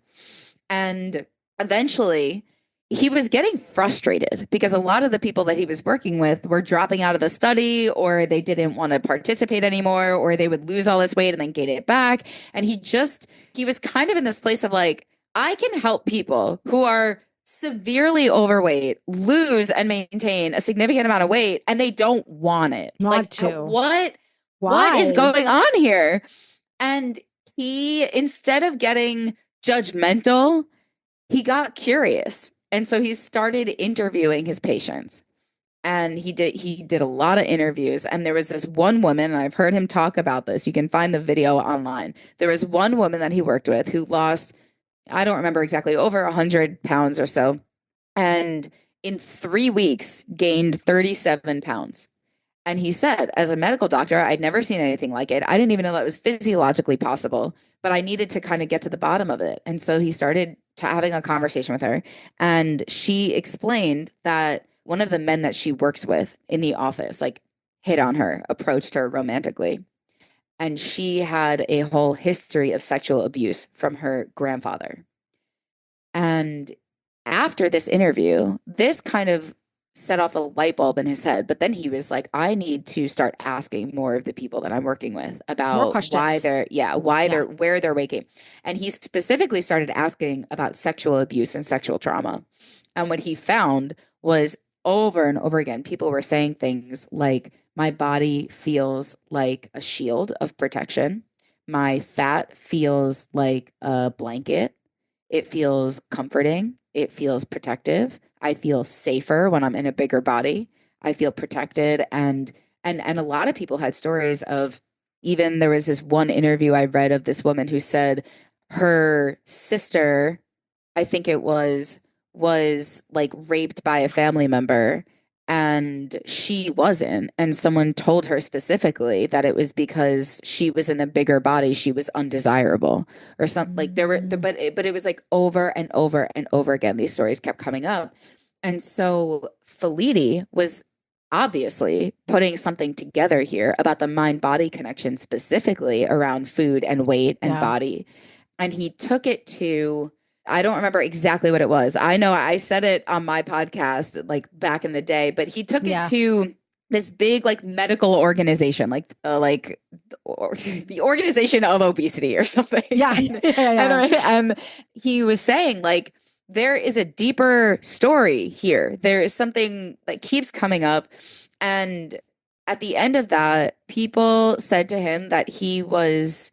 And eventually he was getting frustrated because a lot of the people that he was working with were dropping out of the study, or they didn't want to participate anymore, or they would lose all this weight and then gain it back. And he was kind of in this place of like, I can help people who are severely overweight lose and maintain a significant amount of weight, and they don't want it. What is going on here? And he, instead of getting judgmental, he got curious. And so he started interviewing his patients. And he did a lot of interviews. And there was this one woman, and I've heard him talk about this. You can find the video online. There was one woman that he worked with who lost, I don't remember exactly, over 100 pounds or so. And in 3 weeks gained 37 pounds. And he said, as a medical doctor, I'd never seen anything like it. I didn't even know that was physiologically possible, but I needed to kind of get to the bottom of it. And so he started having a conversation with her. And she explained that one of the men that she works with in the office, like, hit on her, approached her romantically. And she had a whole history of sexual abuse from her grandfather. And after this interview, this kind of set off a light bulb in his head. But then he was like, I need to start asking more of the people that I'm working with about why where they're waking. And he specifically started asking about sexual abuse and sexual trauma. And what he found was over and over again, people were saying things like, my body feels like a shield of protection. My fat feels like a blanket. It feels comforting. It feels protective. I feel safer when I'm in a bigger body. I feel protected. And a lot of people had stories of, even there was this one interview I read of this woman who said her sister, I think it was like raped by a family member, and she wasn't. And someone told her specifically that it was because she was in a bigger body, she was undesirable or something. Like there were, but it was like over and over and over again, these stories kept coming up. And so Felitti was obviously putting something together here about the mind-body connection, specifically around food and weight and body. And he took it to, I don't remember exactly what it was. I know I said it on my podcast like back in the day, but he took it to this big like medical organization, like the Organization of Obesity or something. And he was saying like, there is a deeper story here. There is something that keeps coming up. And at the end of that, people said to him that his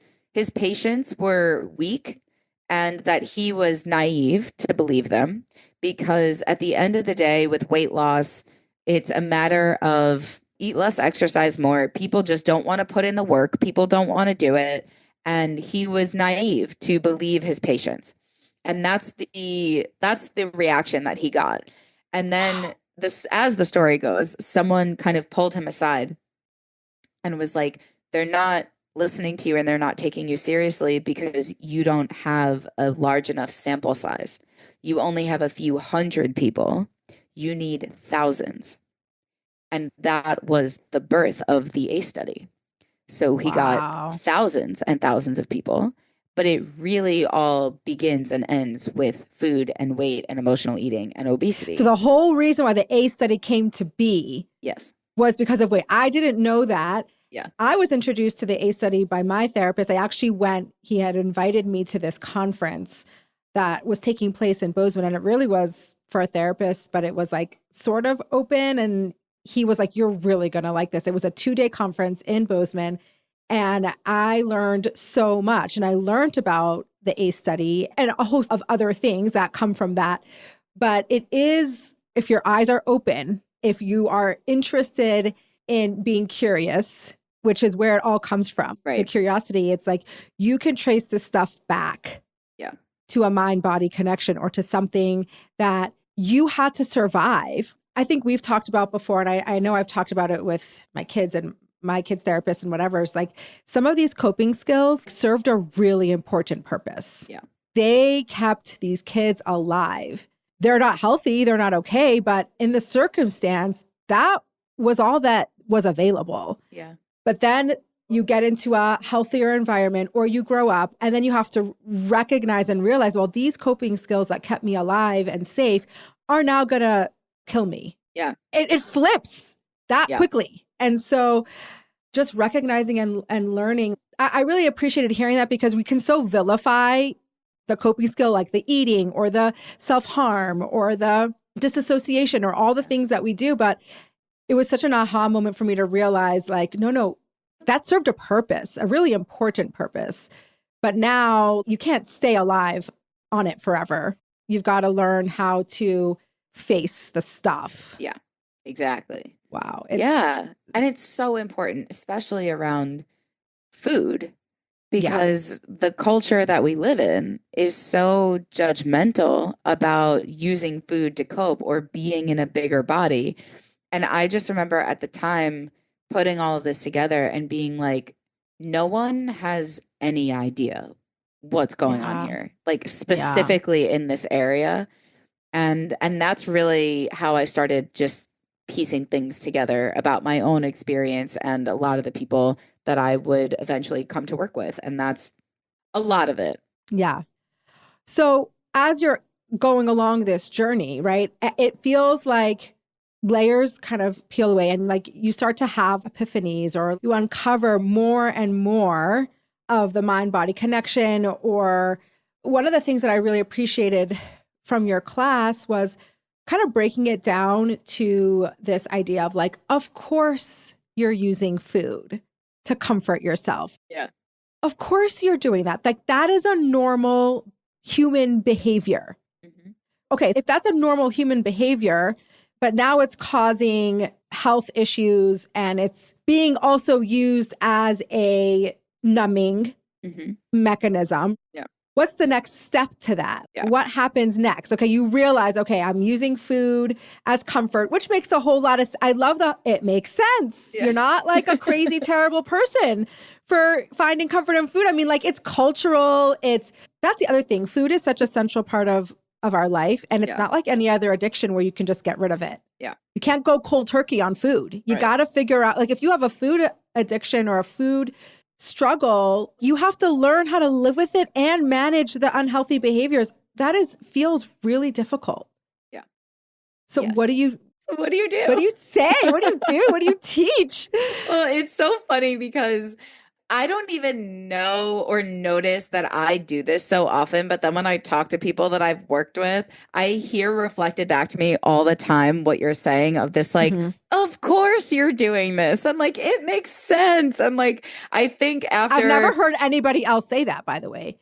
patients were weak and that he was naive to believe them, because at the end of the day, with weight loss, it's a matter of eat less, exercise more. People just don't want to put in the work. People don't want to do it. And he was naive to believe his patients. And that's the reaction that he got. And then as the story goes, someone kind of pulled him aside and was like, they're not listening to you and they're not taking you seriously because you don't have a large enough sample size. You only have a few hundred people. You need thousands. And that was the birth of the ACE study. So he got thousands and thousands of people, but it really all begins and ends with food and weight and emotional eating and obesity. So the whole reason why the ACE study came to be was because of weight. I didn't know that. Yeah. I was introduced to the ACE study by my therapist. I actually went, he had invited me to this conference that was taking place in Bozeman, and it really was for a therapist, but it was like sort of open. And he was like, you're really going to like this. It was a 2-day conference in Bozeman. And I learned so much. And I learned about the ACE study and a host of other things that come from that. But it is, if your eyes are open, if you are interested in being curious, which is where it all comes from, the curiosity, it's like you can trace this stuff back to a mind-body connection or to something that you had to survive I think we've talked about before, and I know I've talked about it with my kids and my kids' therapist and whatever, is like some of these coping skills served a really important purpose. Yeah. They kept these kids alive. They're not healthy, they're not okay, but in the circumstance, that was all that was available. Yeah. But then you get into a healthier environment or you grow up, and then you have to recognize and realize, well, these coping skills that kept me alive and safe are now going to kill me. Yeah. It flips that quickly. And so just recognizing and learning, I really appreciated hearing that, because we can so vilify the coping skill, like the eating or the self-harm or the disassociation or all the things that we do. But it was such an aha moment for me to realize, like, no, that served a purpose, a really important purpose. But now you can't stay alive on it forever. You've got to learn how to face the stuff. Yeah, exactly. Wow. And it's so important, especially around food, because the culture that we live in is so judgmental about using food to cope or being in a bigger body. And I just remember at the time putting all of this together and being like, no one has any idea what's going on here, like specifically in this area. And that's really how I started just piecing things together about my own experience and a lot of the people that I would eventually come to work with. And that's a lot of it. Yeah. So as you're going along this journey, right, it feels like layers kind of peel away and like you start to have epiphanies, or you uncover more and more of the mind-body connection. Or one of the things that I really appreciated from your class was kind of breaking it down to this idea of like, of course you're using food to comfort yourself. Yeah. Of course you're doing that. Like that is a normal human behavior. Mm-hmm. Okay, if that's a normal human behavior, but now it's causing health issues and it's being also used as a numbing mechanism. Yeah. What's the next step to that? Yeah. What happens next? Okay, you realize, okay, I'm using food as comfort, which makes a whole lot of I love that. It makes sense. Yeah. You're not like a crazy, terrible person for finding comfort in food. I mean, like it's cultural. That's the other thing. Food is such a central part of our life. And it's not like any other addiction where you can just get rid of it. Yeah. You can't go cold turkey on food. You got to figure out, like if you have a food addiction or a food struggle, you have to learn how to live with it and manage the unhealthy behaviors. That feels really difficult. Yeah. So what do you do? What do you do? What do you say? What do you do? What do you teach? Well, it's so funny because I don't even know or notice that I do this so often, but then when I talk to people that I've worked with, I hear reflected back to me all the time what you're saying of this, like, of course you're doing this. And like, it makes sense. And like, I think after... I've never heard anybody else say that, by the way.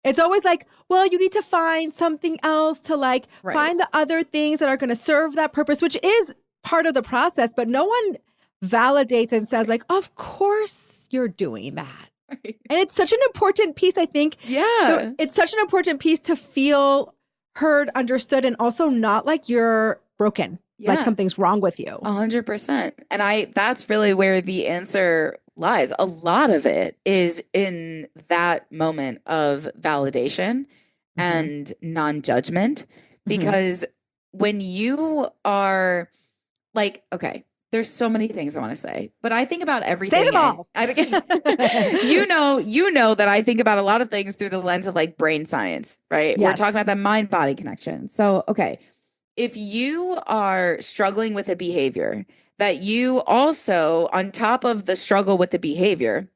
It's always like, well, you need to find something else to like find the other things that are going to serve that purpose, which is part of the process, but no one validates and says like, of course you're doing that. Right. And it's such an important piece, I think. Yeah. It's such an important piece to feel heard, understood, and also not like you're broken, like something's wrong with you. 100%. And that's really where the answer lies. A lot of it is in that moment of validation and non-judgment, because when you are like, okay, there's so many things I want to say, but I think about everything. Say them all. you know that I think about a lot of things through the lens of like brain science, right? Yes. We're talking about the mind-body connection. So, okay, if you are struggling with a behavior that you also, on top of the struggle with the behavior,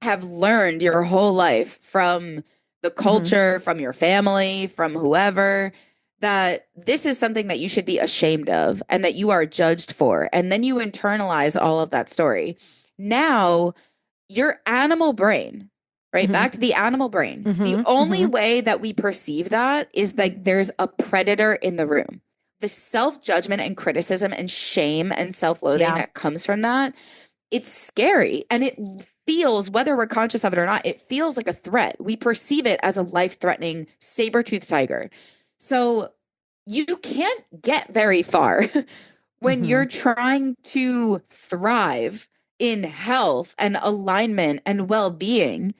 have learned your whole life from the culture, from your family, from whoever, that this is something that you should be ashamed of and that you are judged for. And then you internalize all of that story. Now, your animal brain, right? Back to the animal brain. The only way that we perceive that is like there's a predator in the room. The self-judgment and criticism and shame and self-loathing that comes from that, it's scary. And it feels, whether we're conscious of it or not, it feels like a threat. We perceive it as a life-threatening saber-toothed tiger. So you can't get very far when you're trying to thrive in health and alignment and well-being,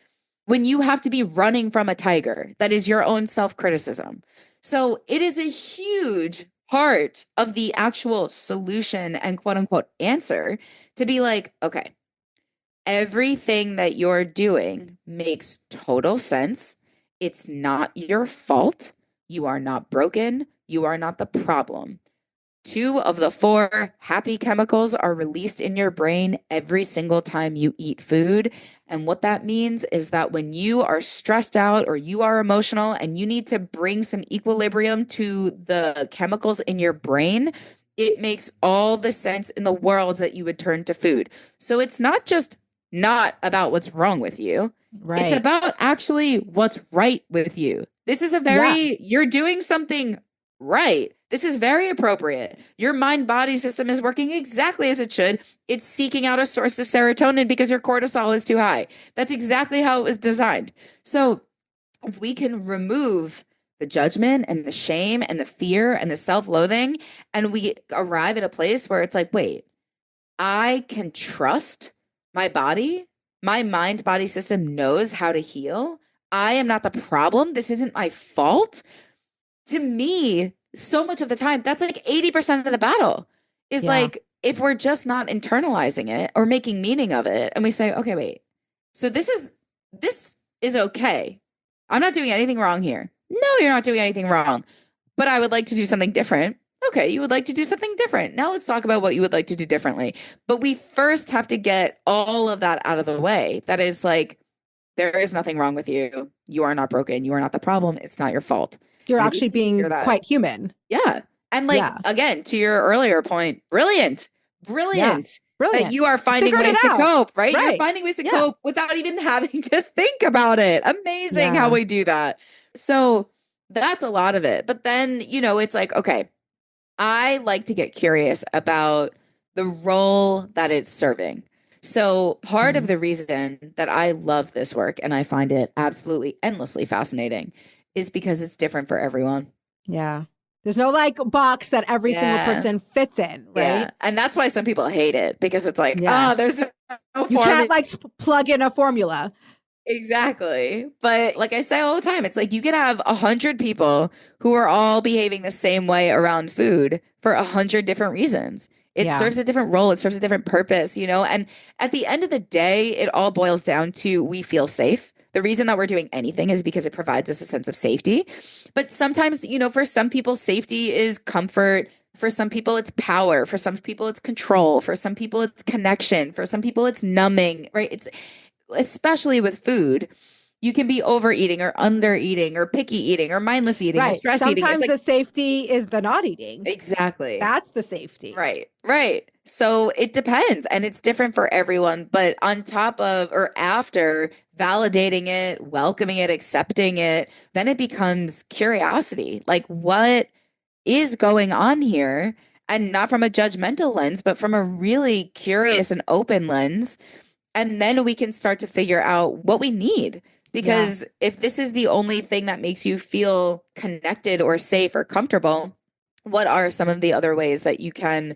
when you have to be running from a tiger, that is your own self-criticism. So it is a huge part of the actual solution and quote unquote answer to be like, okay, everything that you're doing makes total sense. It's not your fault. You are not broken. You are not the problem. 2 of the 4 happy chemicals are released in your brain every single time you eat food. And what that means is that when you are stressed out or you are emotional and you need to bring some equilibrium to the chemicals in your brain, it makes all the sense in the world that you would turn to food. So it's not just not about what's wrong with you. Right. It's about actually what's right with you. This is a very, you're doing something right. This is very appropriate. Your mind body system is working exactly as it should. It's seeking out a source of serotonin because your cortisol is too high. That's exactly how it was designed. So if we can remove the judgment and the shame and the fear and the self-loathing, and we arrive at a place where it's like, wait, I can trust my body. My mind body system knows how to heal. I am not the problem. This isn't my fault. To me, so much of the time, that's like 80% of the battle is like, if we're just not internalizing it or making meaning of it, and we say, okay, wait, so this is okay. I'm not doing anything wrong here. No, you're not doing anything wrong, but I would like to do something different. Okay, you would like to do something different. Now let's talk about what you would like to do differently. But we first have to get all of that out of the way. That is like, there is nothing wrong with you. You are not broken. You are not the problem. It's not your fault. You're actually being quite human. Yeah. And like, again, to your earlier point, brilliant that you are finding ways to cope, right? You're finding ways to cope without even having to think about it. Amazing how we do that. So that's a lot of it. But then, it's like, okay, I like to get curious about the role that it's serving. So part of the reason that I love this work and I find it absolutely endlessly fascinating is because it's different for everyone. Yeah. There's no like box that every single person fits in, right? Yeah. And that's why some people hate it because it's like, oh, there's no you can't like plug in a formula. Exactly. But like I say all the time, it's like you can have 100 people who are all behaving the same way around food for 100 different reasons. It serves a different role. It serves a different purpose, And at the end of the day, it all boils down to we feel safe. The reason that we're doing anything is because it provides us a sense of safety. But sometimes, for some people, safety is comfort. For some people, it's power. For some people, it's control. For some people, it's connection. For some people, it's numbing, right? It's especially with food. You can be overeating or undereating or picky eating or mindless eating or stress eating. Sometimes the safety is the not eating. Exactly. That's the safety. Right. So it depends and it's different for everyone. But on top of or after validating it, welcoming it, accepting it, then it becomes curiosity. Like what is going on here? And not from a judgmental lens, but from a really curious and open lens. And then we can start to figure out what we need. Because if this is the only thing that makes you feel connected or safe or comfortable, what are some of the other ways that you can,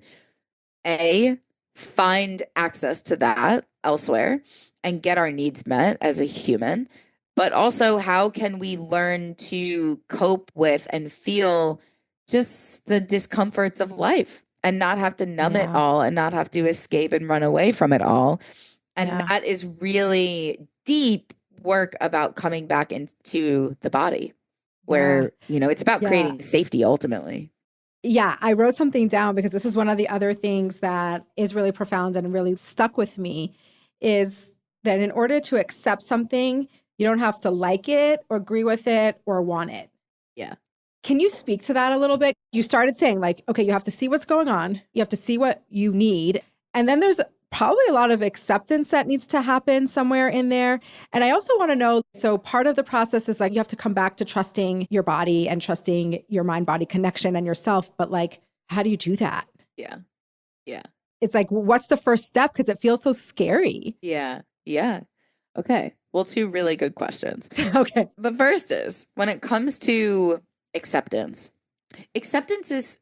A, find access to that elsewhere and get our needs met as a human? But also, how can we learn to cope with and feel just the discomforts of life and not have to numb it all and not have to escape and run away from it all? And that is really deep work about coming back into the body where, it's about creating safety ultimately. Yeah, I wrote something down because this is one of the other things that is really profound and really stuck with me is that in order to accept something, you don't have to like it or agree with it or want it. Yeah. Can you speak to that a little bit? You started saying like, okay, you have to see what's going on. You have to see what you need. And then there's probably a lot of acceptance that needs to happen somewhere in there. And I also want to know, so part of the process is like you have to come back to trusting your body and trusting your mind-body connection and yourself. But like, how do you do that? Yeah. It's like, what's the first step? Because it feels so scary. Yeah. Okay. Well, 2 really good questions. Okay. The first is when it comes to acceptance is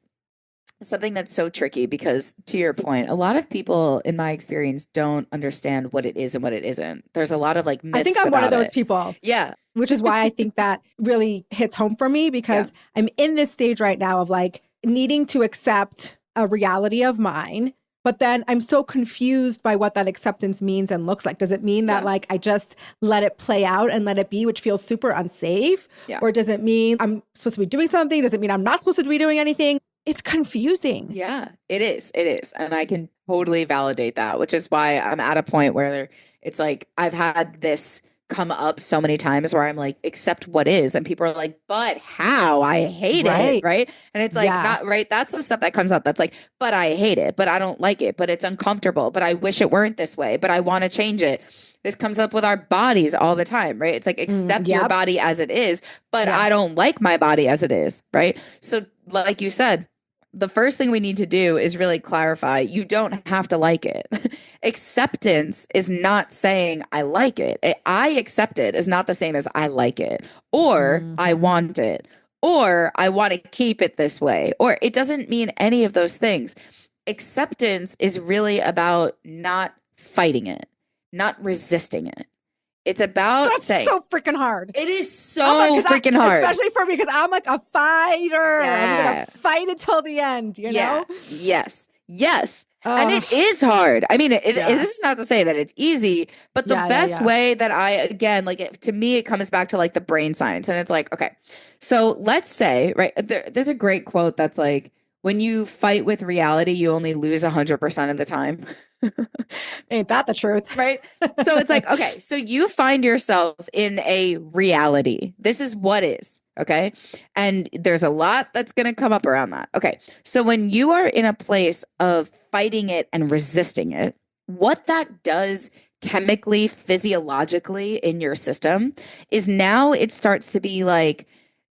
something that's so tricky because, to your point, a lot of people in my experience don't understand what it is and what it isn't. There's a lot of like I think myths I'm one of about those it. people. Yeah. Which is why I think that really hits home for me, Yeah. because I'm in this stage right now of like needing to accept a reality of mine. But then I'm so confused by what that acceptance means and looks like. Does it mean that like I just let it play out and let it be, which feels super unsafe? Yeah. Or does it mean I'm supposed to be doing something? Does it mean I'm not supposed to be doing anything? It's confusing. Yeah, it is. It is. And I can totally validate that, which is why I'm at a point where it's like I've had this come up so many times where I'm like, accept what is. And people are like, but how? I hate it. Right. Right. And it's like, Yeah. not right. That's the stuff that comes up. That's like, but I hate it, but I don't like it, but it's uncomfortable, but I wish it weren't this way, but I want to change it. This comes up with our bodies all the time, right? It's like, accept your Yep. body as it is, but Yeah. I don't like my body as it is. Right. So, like you said, the first thing we need to do is really clarify you don't have to like it. Acceptance is not saying I like it. I accept it is not the same as I like it, or I want it, or I want to keep it this way, or it doesn't mean any of those things. Acceptance is really about not fighting it, not resisting it. It's about That's saying, so freaking hard. it is so freaking hard. Especially for me, because I'm like a fighter. Yeah. I'm going to fight until the end, you know? Yes. Yes. And it is hard. I mean, it is not to say that it's easy, but the best way that again, like to me, it comes back to like the brain science. And it's like, okay, so let's say, right, there's a great quote that's like, when you fight with reality, you only lose 100% of the time. Ain't that the truth? Right. So it's like, okay, so you find yourself in a reality. This is what is. Okay. And there's a lot that's going to come up around that. Okay. So when you are in a place of fighting it and resisting it, what that does chemically, physiologically in your system is now it starts to be like,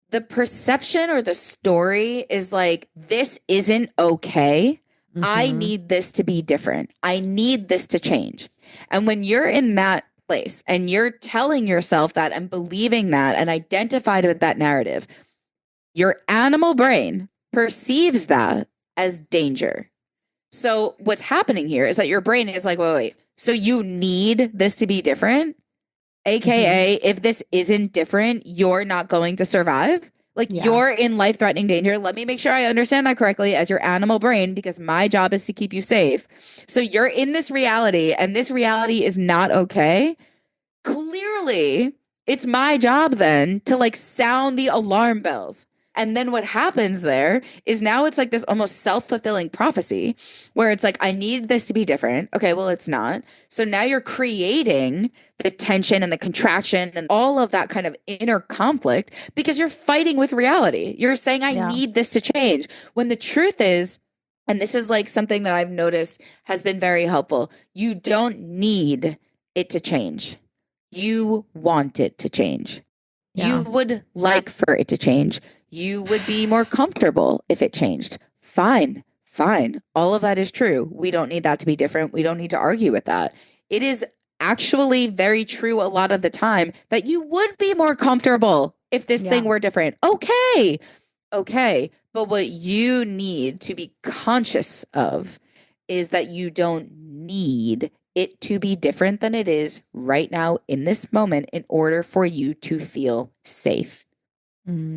the perception or the story is like, this isn't okay. I need this to be different. I need this to change. And when you're in that place and you're telling yourself that and believing that and identified with that narrative, your animal brain perceives that as danger. So what's happening here is that your brain is like, wait. So you need this to be different? AKA, if this isn't different, you're not going to survive. Like you're in life-threatening danger. Let me make sure I understand that correctly as your animal brain, because my job is to keep you safe. So you're in this reality and this reality is not okay. Clearly, it's my job then to like sound the alarm bells. And then what happens there is now it's like this almost self-fulfilling prophecy where it's like, I need this to be different. Okay, well, it's not. So now you're creating the tension and the contraction and all of that kind of inner conflict because you're fighting with reality. You're saying, I need this to change. When the truth is, and this is like something that I've noticed has been very helpful, you don't need it to change. You want it to change. You would like for it to change. You would be more comfortable if it changed. Fine. All of that is true. We don't need that to be different. We don't need to argue with that. It is actually very true a lot of the time that you would be more comfortable if this thing were different. Okay. But what you need to be conscious of is that you don't need it to be different than it is right now in this moment in order for you to feel safe.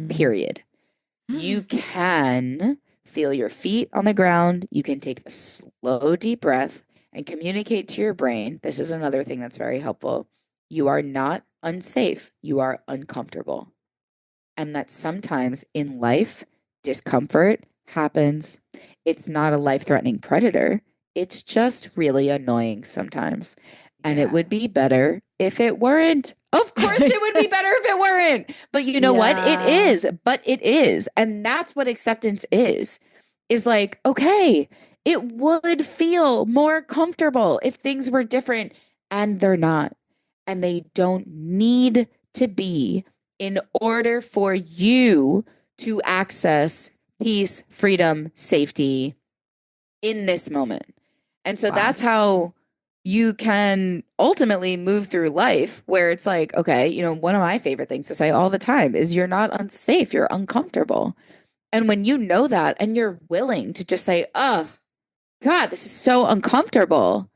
Period. You can feel your feet on the ground. You can take a slow, deep breath and communicate to your brain. This is another thing that's very helpful. You are not unsafe. You are uncomfortable. And that sometimes in life, discomfort happens. It's not a life-threatening predator. It's just really annoying sometimes. And it would be better if it weren't. Of course, it would be better if it weren't. But you know what? It is. But it is. And that's what acceptance is like, okay, it would feel more comfortable if things were different, and they're not. And they don't need to be in order for you to access peace, freedom, safety in this moment. And so that's how you can ultimately move through life where it's like, okay, one of my favorite things to say all the time is you're not unsafe, you're uncomfortable. And when you know that and you're willing to just say, oh, God, this is so uncomfortable.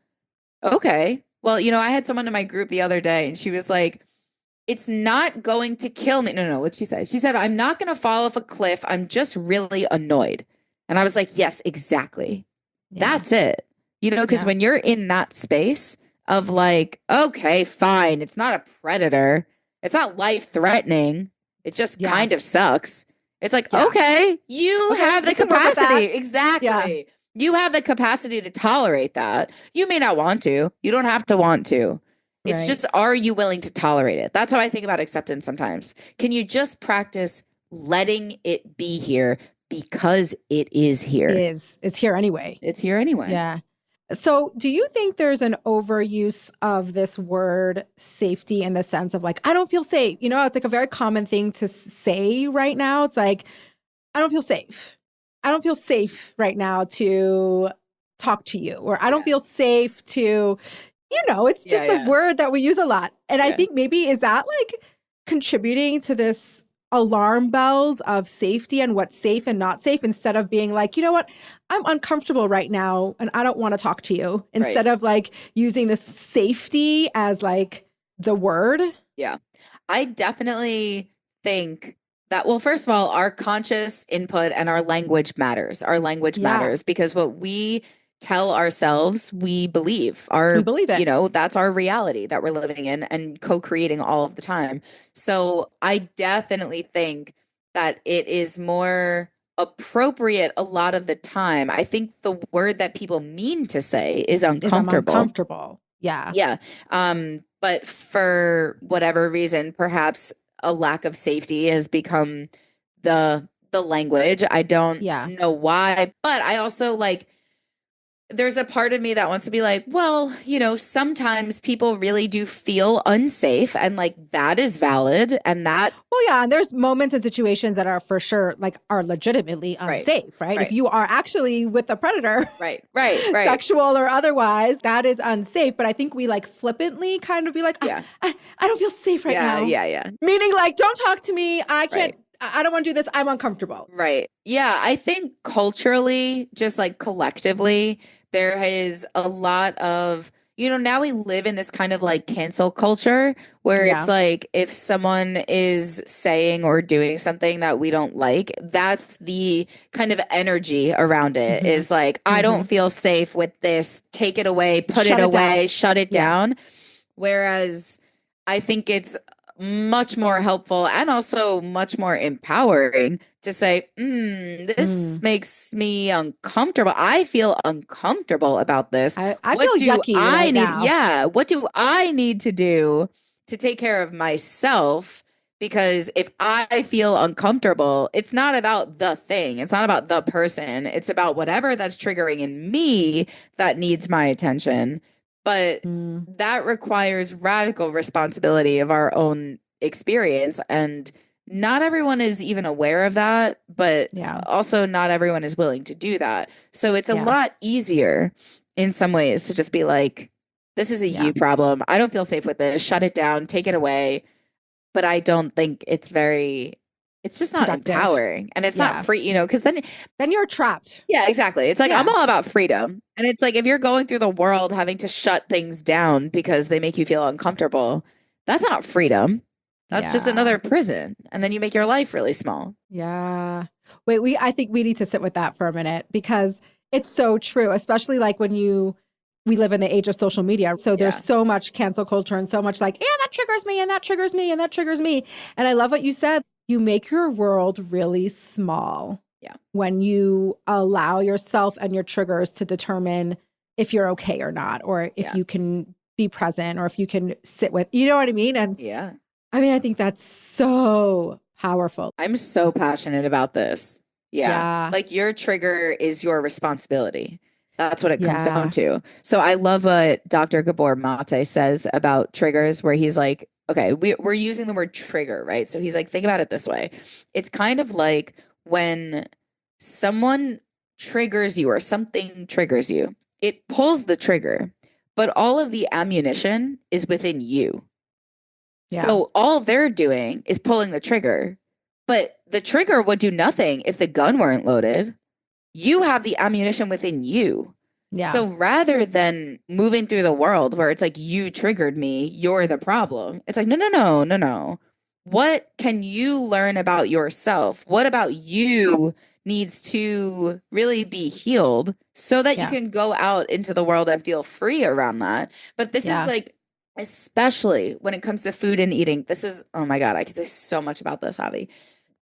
Okay. Well, I had someone in my group the other day and she was like, it's not going to kill me. No, what'd she say? She said, I'm not going to fall off a cliff. I'm just really annoyed. And I was like, yes, exactly. Yeah. That's it. Because when you're in that space of like, okay, fine. It's not a predator. It's not life threatening. It just kind of sucks. It's like, okay, you have the capacity. Exactly. Yeah. You have the capacity to tolerate that. You may not want to. You don't have to want to. It's just, are you willing to tolerate it? That's how I think about acceptance sometimes. Can you just practice letting it be here because it is here? It's here anyway. It's here anyway. Yeah. So do you think there's an overuse of this word safety in the sense of like, I don't feel safe? It's like a very common thing to say right now. It's like, I don't feel safe. I don't feel safe right now to talk to you, or I don't feel safe to, it's just a word that we use a lot. And I think maybe, is that like contributing to this alarm bells of safety and what's safe and not safe, instead of being like, you know what, I'm uncomfortable right now and I don't want to talk to you, instead of like using this safety as like the word? Yeah. I definitely think that, well, first of all, our conscious input and our language matters. Our language matters because what we tell ourselves, we believe. We believe it. That's our reality that we're living in and co-creating all of the time. So I definitely think that it is more appropriate a lot of the time. I think the word that people mean to say is uncomfortable. Uncomfortable. Yeah. Yeah. But for whatever reason, perhaps a lack of safety has become the language. I don't know why, but I also like, there's a part of me that wants to be like, well, sometimes people really do feel unsafe, and like that is valid. And that, well, yeah. And there's moments and situations that are for sure, like, are legitimately unsafe, right? If you are actually with a predator, right. sexual or otherwise, that is unsafe. But I think we like flippantly kind of be like, I don't feel safe right now. Yeah. Meaning like, don't talk to me. I can't. I don't want to do this. I'm uncomfortable. Right. Yeah. I think culturally, just like collectively, there is a lot of, now we live in this kind of like cancel culture where it's like, if someone is saying or doing something that we don't like, that's the kind of energy around it, is like, I don't feel safe with this. Take it away, put it away, shut it down. Whereas I think it's much more helpful and also much more empowering to say, this makes me uncomfortable. I feel uncomfortable about this. I feel yucky right now. Yeah. What do I need to do to take care of myself? Because if I feel uncomfortable, it's not about the thing. It's not about the person. It's about whatever that's triggering in me that needs my attention. But that requires radical responsibility of our own experience. And not everyone is even aware of that, but also not everyone is willing to do that. So it's a lot easier in some ways to just be like, this is a you problem. I don't feel safe with this. Shut it down. Take it away. But I don't think it's just not productive. Empowering, and it's not free, because then you're trapped. Yeah, exactly. It's like, I'm all about freedom. And it's like, if you're going through the world having to shut things down because they make you feel uncomfortable, that's not freedom. That's just another prison. And then you make your life really small. Yeah. Wait, I think we need to sit with that for a minute, because it's so true, especially like when we live in the age of social media. So there's so much cancel culture and so much like, that triggers me and that triggers me and that triggers me. And I love what you said. You make your world really small when you allow yourself and your triggers to determine if you're okay or not, or if you can be present, or if you can sit with, you know what I mean? And I mean, I think that's so powerful. I'm so passionate about this. Yeah. Like, your trigger is your responsibility. That's what it comes down to. So I love what Dr. Gabor Mate says about triggers, where he's like, okay, we're using the word trigger, right? So he's like, think about it this way. It's kind of like when someone triggers you or something triggers you, it pulls the trigger, but all of the ammunition is within you. Yeah. So all they're doing is pulling the trigger, But the trigger would do nothing if the gun weren't loaded. You have the ammunition within you. Yeah. So rather than moving through the world where it's like, you triggered me, you're the problem. It's like, no. What can you learn about yourself? What about you needs to really be healed so that you can go out into the world and feel free around that? But this is like, especially when it comes to food and eating, this is, oh my God, I could say so much about this, Javi.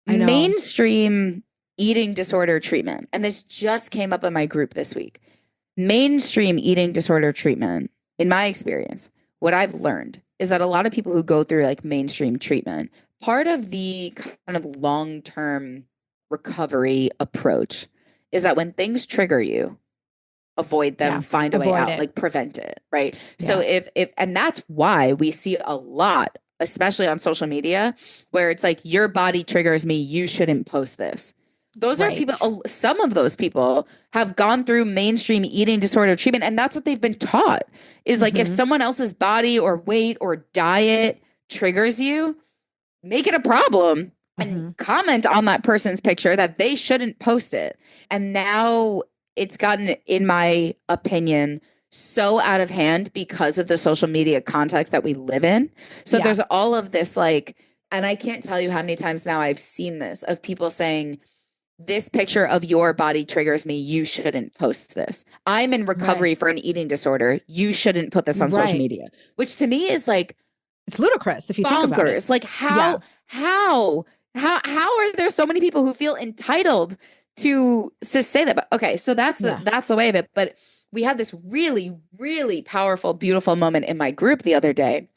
Mainstream eating disorder treatment, and this just came up in my group this week. Mainstream eating disorder treatment, in my experience, what I've learned is that a lot of people who go through like mainstream treatment, part of the kind of long-term recovery approach is that when things trigger you, avoid them, find a way out, like prevent it, right? So if and that's why we see a lot, especially on social media, where it's like, your body triggers me, you shouldn't post this. Those are people, some of those people have gone through mainstream eating disorder treatment, and that's what they've been taught is like, if someone else's body or weight or diet triggers you, make it a problem and comment on that person's picture that they shouldn't post it. And now it's gotten, in my opinion, so out of hand because of the social media context that we live in. So there's all of this like, and I can't tell you how many times now I've seen this of people saying, this picture of your body triggers me, you shouldn't post this. I'm in recovery for an eating disorder. You shouldn't put this on social media, which to me is like, it's ludicrous if you think about it. Like how are there so many people who feel entitled to say that? But okay, so that's the way of it. But we had this really, really powerful, beautiful moment in my group the other day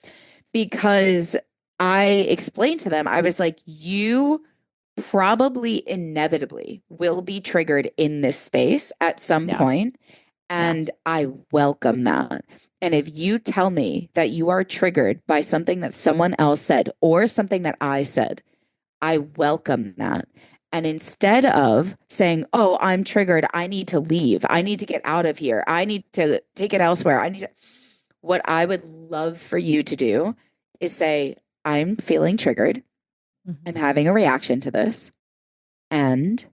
because I explained to them, I was like, you probably inevitably will be triggered in this space at some point, and I welcome that. And if you tell me that you are triggered by something that someone else said or something that I said, I welcome that. And instead of saying, oh, I'm triggered, I need to leave, I need to get out of here, I need to take it elsewhere, what I would love for you to do is say, I'm feeling triggered. I'm having a reaction to this, and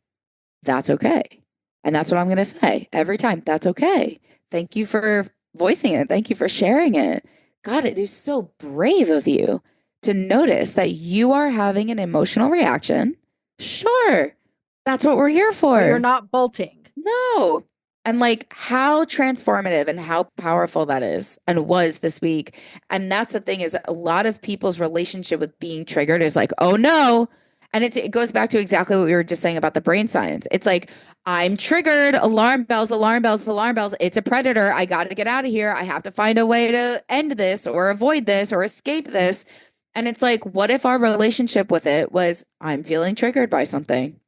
that's okay. And that's what I'm going to say every time. That's okay. Thank you for voicing it. Thank you for sharing it. God, it is so brave of you to notice that you are having an emotional reaction. Sure. That's what we're here for. But you're not bolting. No. And like how transformative and how powerful that is and was this week. And that's the thing is a lot of people's relationship with being triggered is like, oh no. And it goes back to exactly what we were just saying about the brain science. It's like, I'm triggered, alarm bells, alarm bells, alarm bells. It's a predator. I got to get out of here. I have to find a way to end this or avoid this or escape this. And it's like, what if our relationship with it was, I'm feeling triggered by something.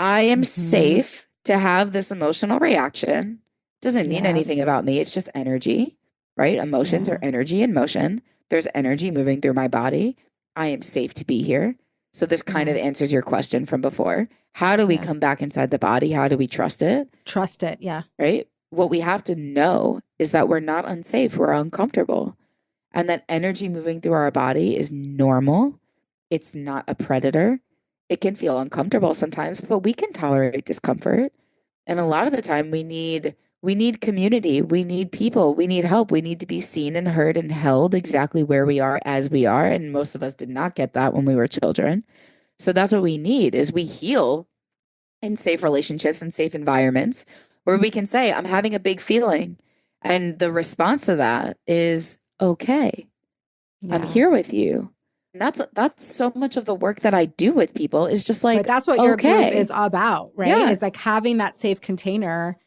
I am safe to have this emotional reaction. Doesn't mean anything about me. It's just energy, right? Emotions are energy in motion. There's energy moving through my body. I am safe to be here. So this kind of answers your question from before. How do we come back inside the body? How do we trust it? Trust it, yeah. Right? What we have to know is that we're not unsafe. We're uncomfortable. And that energy moving through our body is normal. It's not a predator. It can feel uncomfortable sometimes, but we can tolerate discomfort. And a lot of the time we need community. We need people. We need help. We need to be seen and heard and held exactly where we are as we are. And most of us did not get that when we were children. So that's what we need is we heal in safe relationships and safe environments where we can say, I'm having a big feeling. And the response to that is, okay, I'm here with you. And that's so much of the work that I do with people is just like, but that's what your group is about, right? It's like having that safe container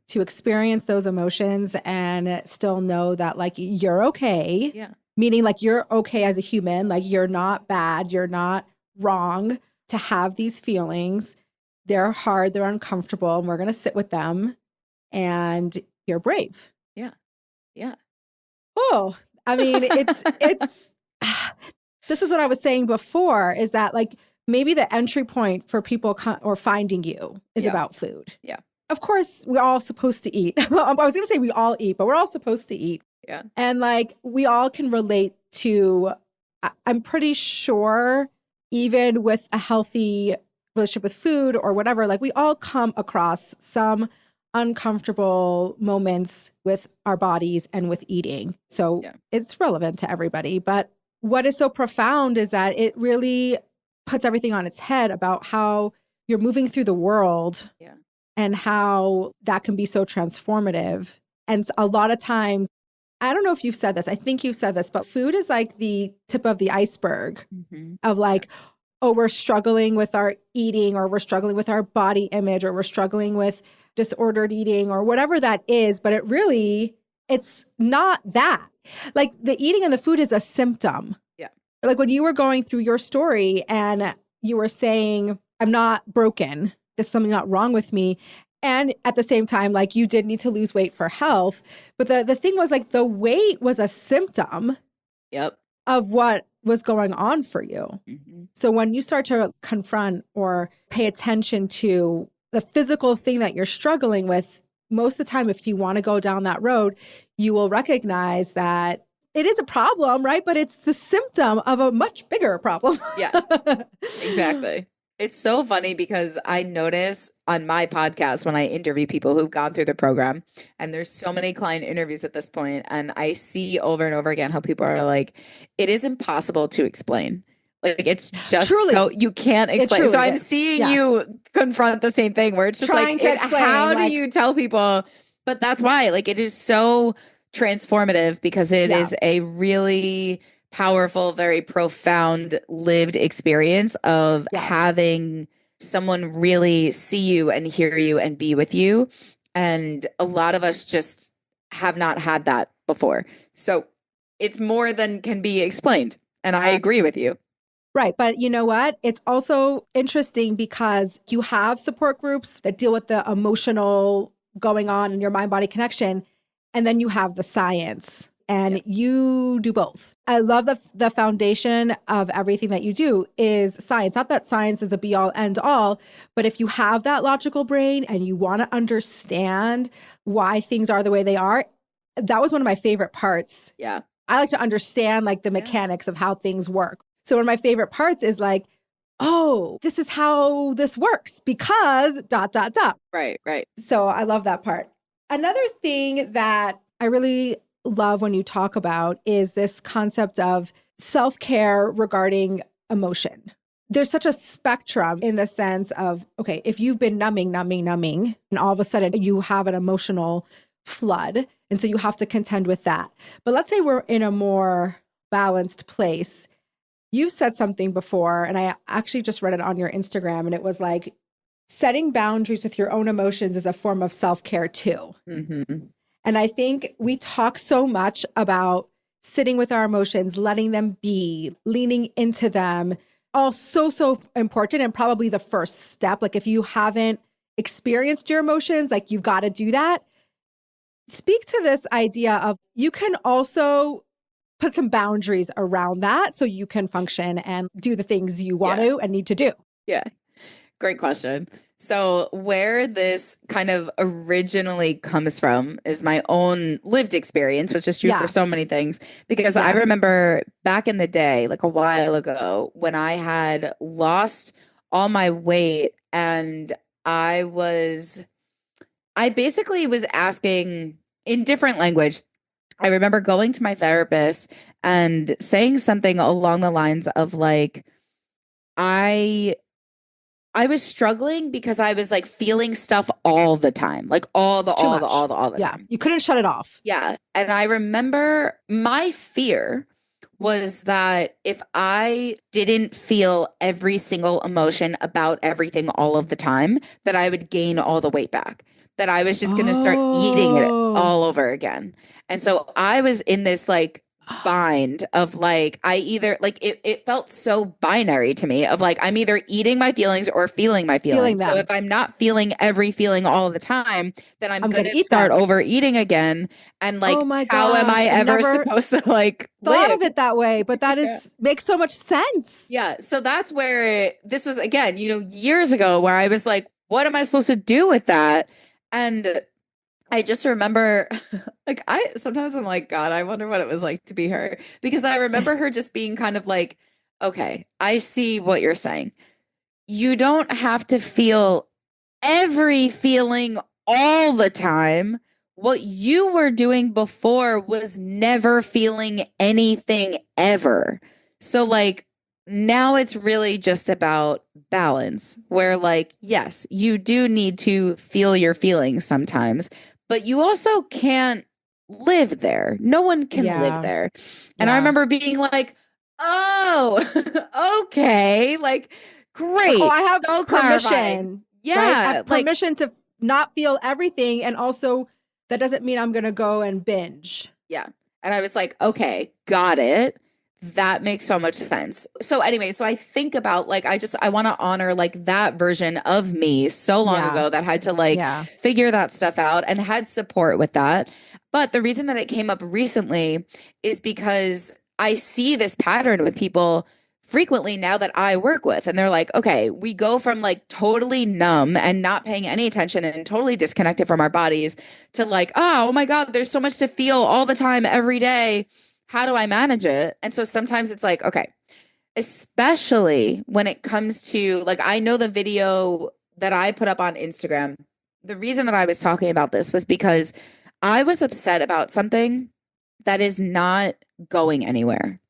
to experience those emotions and still know that like you're okay. Yeah. Meaning like you're okay as a human, like you're not bad, you're not wrong to have these feelings. They're hard, they're uncomfortable, and we're going to sit with them, and you're brave. Yeah. Yeah. Oh, I mean, it's this is what I was saying before is that like maybe the entry point for people or finding you is about food. Yeah. Of course, we're all supposed to eat. I was going to say we all eat, but we're all supposed to eat. Yeah. And like we all can relate to I'm pretty sure even with a healthy relationship with food or whatever, like we all come across some uncomfortable moments with our bodies and with eating. So it's relevant to everybody. But what is so profound is that it really puts everything on its head about how you're moving through the world and how that can be so transformative. And a lot of times, I don't know if you've said this, I think you've said this, but food is like the tip of the iceberg of like, oh, we're struggling with our eating, or we're struggling with our body image, or we're struggling with disordered eating, or whatever that is. But it's not that. Like the eating and the food is a symptom. Yeah. Like when you were going through your story and you were saying, I'm not broken, there's something not wrong with me. And at the same time, like you did need to lose weight for health. But the thing was like the weight was a symptom of what was going on for you. So when you start to confront or pay attention to the physical thing that you're struggling with, most of the time, if you want to go down that road, you will recognize that it is a problem, right? But it's the symptom of a much bigger problem. Yeah, exactly. It's so funny because I notice on my podcast when I interview people who've gone through the program, and there's so many client interviews at this point, and I see over and over again how people are like, it is impossible to explain. Like it's just so you can't explain. So I'm seeing you confront the same thing where it's just trying to explain, how do you tell people? But that's why, like, it is so transformative because it is a really powerful, very profound lived experience of having someone really see you and hear you and be with you. And a lot of us just have not had that before. So it's more than can be explained. And I agree with you. Right. But you know what? It's also interesting because you have support groups that deal with the emotional going on in your mind-body connection. And then you have the science. And you do both. I love the foundation of everything that you do is science. Not that science is a be all end all, but if you have that logical brain and you want to understand why things are the way they are, that was one of my favorite parts. Yeah. I like to understand like the mechanics of how things work. So one of my favorite parts is like, oh, this is how this works because ... Right, right. So I love that part. Another thing that I really love when you talk about is this concept of self-care regarding emotion. There's such a spectrum in the sense of, okay, if you've been numbing, and all of a sudden you have an emotional flood, and so you have to contend with that. But let's say we're in a more balanced place. You've said something before, and I actually just read it on your Instagram, and it was like, setting boundaries with your own emotions is a form of self-care too. And I think we talk so much about sitting with our emotions, letting them be, leaning into them, all so important and probably the first step. Like if you haven't experienced your emotions, like you've got to do that. Speak to this idea of you can also put some boundaries around that so you can function and do the things you want to and need to do. Yeah. Great question. So where this kind of originally comes from is my own lived experience, which is true for so many things. Because I remember back in the day, like a while ago, when I had lost all my weight and I basically was asking in different language. I remember going to my therapist and saying something along the lines of like, I was struggling because I was like feeling stuff all the time, like all the time. You couldn't shut it off. Yeah. And I remember my fear was that if I didn't feel every single emotion about everything all of the time, that I would gain all the weight back, that I was just going to start eating it all over again. And so I was in this like bind of like, I either like it felt so binary to me of like, I'm either eating my feelings or feeling my feelings. So if I'm not feeling every feeling all the time, then I'm going to start overeating again. And like, how am I ever supposed to like thought of it that way? But that is makes so much sense. Yeah. So that's where this was again, years ago where I was like, what am I supposed to do with that? And I just remember like I sometimes I'm like, God, I wonder what it was like to be her. Because I remember her just being kind of like, okay, I see what you're saying. You don't have to feel every feeling all the time. What you were doing before was never feeling anything ever. So, like, now it's really just about balance, where, like, yes, you do need to feel your feelings sometimes, but you also can't live there. No one can live Yeah. there. And I Yeah. remember being like, oh, okay. Like, Like, oh, great. I have So clarifying. permission, right? I Yeah. have Like, permission to not feel everything. And also, that doesn't mean I'm going to go and binge. yeah. And I was like, okay, got it. That makes so much sense. So anyway, so I think about like I want to honor like that version of me so long Yeah. ago that had to like Yeah. figure that stuff out and had support with that. But the reason that it came up recently is because I see this pattern with people frequently now that I work with. And they're like, okay, we go from like totally numb and not paying any attention and totally disconnected from our bodies to like, oh my God, there's so much to feel all the time, every day. How do I manage it? And so sometimes it's like, okay, especially when it comes to like, I know the video that I put up on Instagram. The reason that I was talking about this was because I was upset about something that is not going anywhere.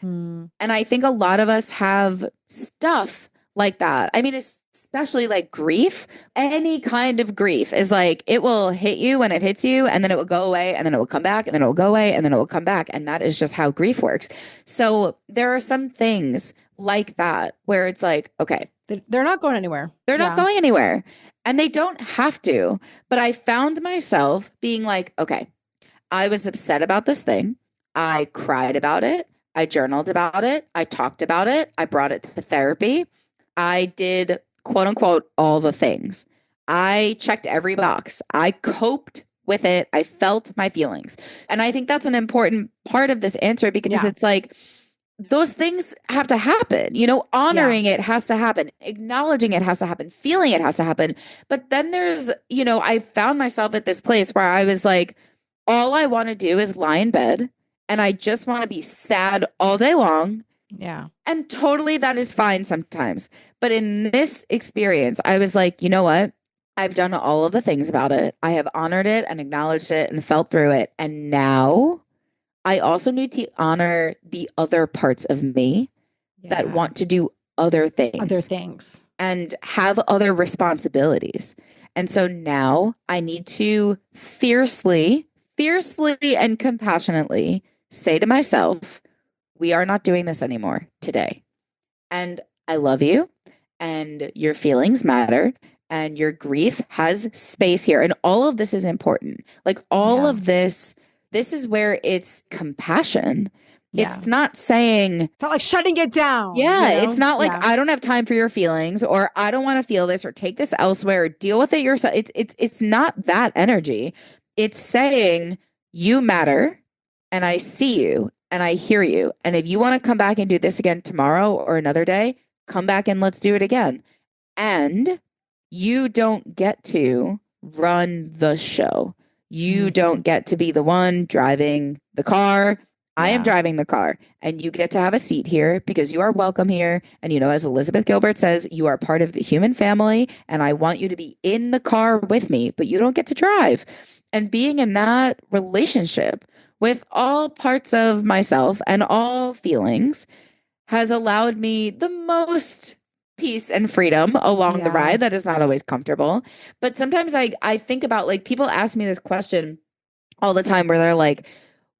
Hmm. And I think a lot of us have stuff like that. I mean, especially like grief, any kind of grief is like it will hit you when it hits you, and then it will go away, and then it will come back, and then it will go away, and then it will come back. And that is just how grief works. So there are some things like that where it's like, okay, They're not going anywhere. they're not Yeah. going anywhere and they don't have to. But I found myself being like, okay, I was upset about this thing. I cried about it. I journaled about it. I talked about it. I brought it to therapy. I did quote unquote all the things. I checked every box. I coped with it. I felt my feelings. And I think that's an important part of this answer because Yeah. it's like those things have to happen. You know, Yeah. honoring it has to happen, acknowledging it has to happen, feeling it has to happen. But then there's, you know, I found myself at this place where I was like, all I want to do is lie in bed and I just want to be sad all day long. Yeah. And totally that is fine sometimes. But in this experience, I was like, you know what? I've done all of the things about it. I have honored it and acknowledged it and felt through it. And now I also need to honor the other parts of me that Yeah. want to do other Other things things. and have other responsibilities. And so now I need to fiercely and compassionately say to myself, we are not doing this anymore today. And I love you, and your feelings matter, and your grief has space here. And all of this is important. Like all Yeah. of this is where it's compassion. Yeah. It's not saying, It's not like shutting it down, yeah, it's not like Yeah. I don't have time for your feelings or I don't want to feel this or take this elsewhere or deal with it yourself. It's not that energy. It's saying you matter and I see you and I hear you. And if you want to come back and do this again tomorrow or another day, come back and let's do it again. And you don't get to run the show. You Hmm. don't get to be the one driving the car. I am Yeah. driving the car, and you get to have a seat here because you are welcome here. And, you know, as Elizabeth Gilbert says, you are part of the human family, and I want you to be in the car with me, but you don't get to drive. And being in that relationship with all parts of myself and all feelings has allowed me the most peace and freedom along the Yeah. ride. That is not always comfortable. But sometimes I think about like people ask me this question all the time where they're like,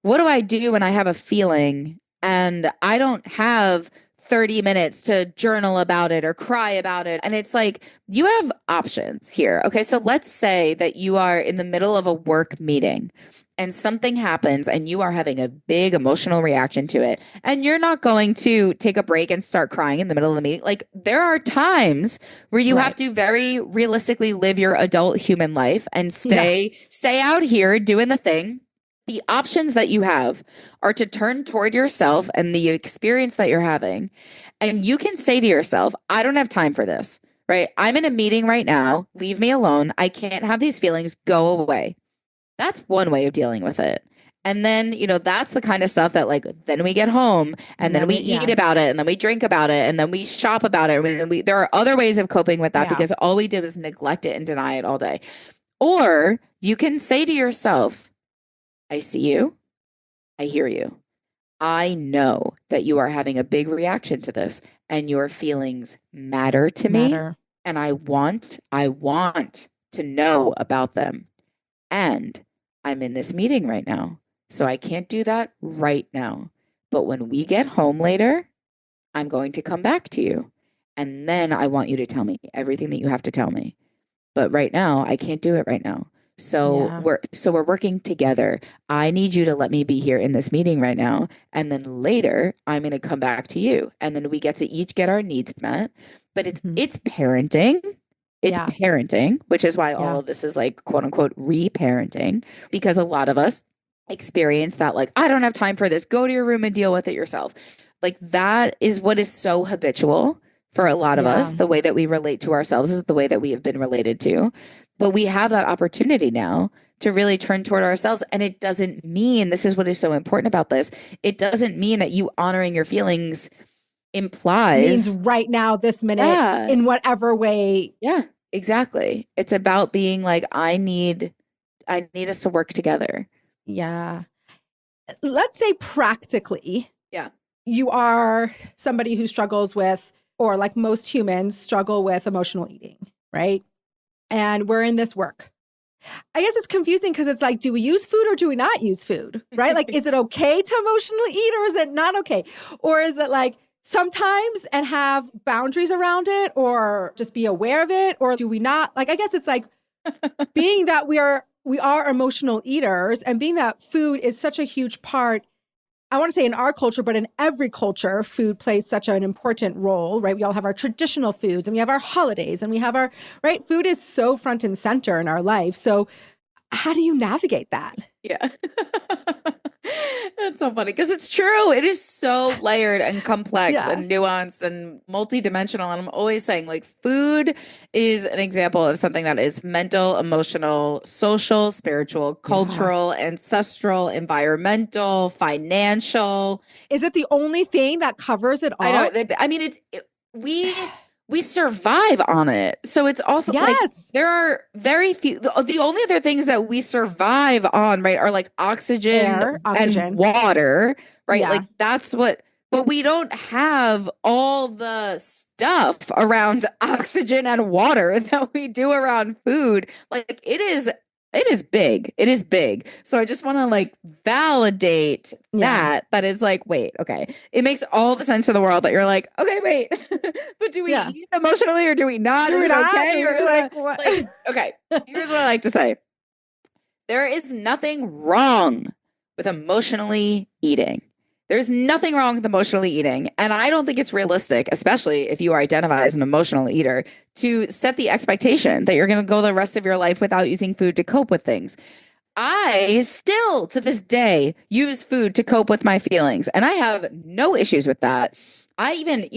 what do I do when I have a feeling and I don't have 30 minutes to journal about it or cry about it? And it's like, you have options here. Okay. So let's say that you are in the middle of a work meeting and something happens and you are having a big emotional reaction to it. And you're not going to take a break and start crying in the middle of the meeting. Like, there are times where you have Right. to very realistically live your adult human life and Yeah. stay out here doing the thing. The options that you have are to turn toward yourself and the experience that you're having. And you can say to yourself, I don't have time for this, right? I'm in a meeting right now. Leave me alone. I can't have these feelings. Go away. That's one way of dealing with it. And then, that's the kind of stuff that like, then we get home and then we eat about it and then we drink about it and then we shop about it. And there are other ways of coping with that because all we did was neglect it and deny it all day. Or you can say to yourself, I see you. I hear you. I know that you are having a big reaction to this and your feelings matter to me. And I want to know about them. And I'm in this meeting right now. So I can't do that right now. But when we get home later, I'm going to come back to you. And then I want you to tell me everything that you have to tell me. But right now, I can't do it right now. So we're working together. I need you to let me be here in this meeting right now. And then later, I'm going to come back to you. And then we get to each get our needs met. But it's parenting. It's parenting, which is why all of this is like, quote unquote, reparenting, because a lot of us experience that, like, I don't have time for this. Go to your room and deal with it yourself. Like, that is what is so habitual for a lot of us. The way that we relate to ourselves is the way that we have been related to. But we have that opportunity now to really turn toward ourselves. And it doesn't mean, this is what is so important about this, it doesn't mean that you honoring your feelings means right now, this minute, in whatever way. Yeah, exactly. It's about being like, I need us to work together. Yeah. Let's say practically. Yeah. You are somebody who struggles with, or like most humans struggle with, emotional eating, right? And we're in this work. I guess it's confusing because it's like, do we use food or do we not use food, right? Like, is it okay to emotionally eat or is it not okay? Or is it like, sometimes and have boundaries around it or just be aware of it? Or do we not? Like, I guess it's like being that we are emotional eaters and being that food is such a huge part. I want to say in our culture, but in every culture, food plays such an important role, right? We all have our traditional foods and we have our holidays and we have our, right? Food is so front and center in our life. So how do you navigate that? Yeah. That's so funny because it's true. It is so layered and complex and nuanced and multidimensional. And I'm always saying, like, food is an example of something that is mental, emotional, social, spiritual, cultural, ancestral, environmental, financial. Is it the only thing that covers it all? I know. I mean, we survive on it. So it's also like there are very few. The only other things that we survive on, right, are like oxygen and water, right? Like that's what, but we don't have all the stuff around oxygen and water that we do around food. Like it is big. It is big. So I just want to like validate that is like, wait, okay. It makes all the sense in the world that you're like, okay, wait, but do we eat emotionally or do we not? Do we not? Okay? Or like, what? Like, okay. Here's what I like to say. There is nothing wrong with emotionally eating. There's nothing wrong with emotionally eating. And I don't think it's realistic, especially if you identify as an emotional eater, to set the expectation that you're going to go the rest of your life without using food to cope with things. I still, to this day, use food to cope with my feelings. And I have no issues with that. I even,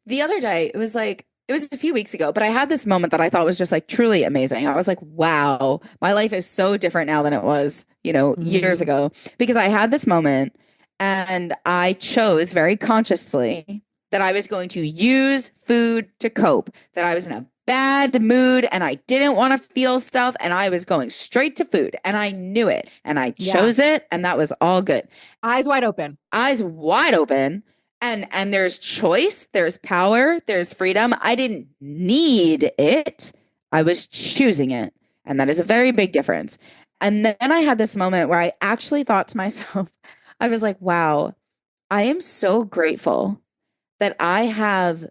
the other day, it was a few weeks ago, but I had this moment that I thought was just like truly amazing. I was like, wow, my life is so different now than it was, years ago, because I had this moment. And I chose very consciously that I was going to use food to cope, that I was in a bad mood and I didn't want to feel stuff and I was going straight to food and I knew it and I chose it and that was all good. Eyes wide open. Eyes wide open. And there's choice, there's power, there's freedom. I didn't need it. I was choosing it. And that is a very big difference. And then I had this moment where I actually thought to myself, I was like, wow, I am so grateful that I have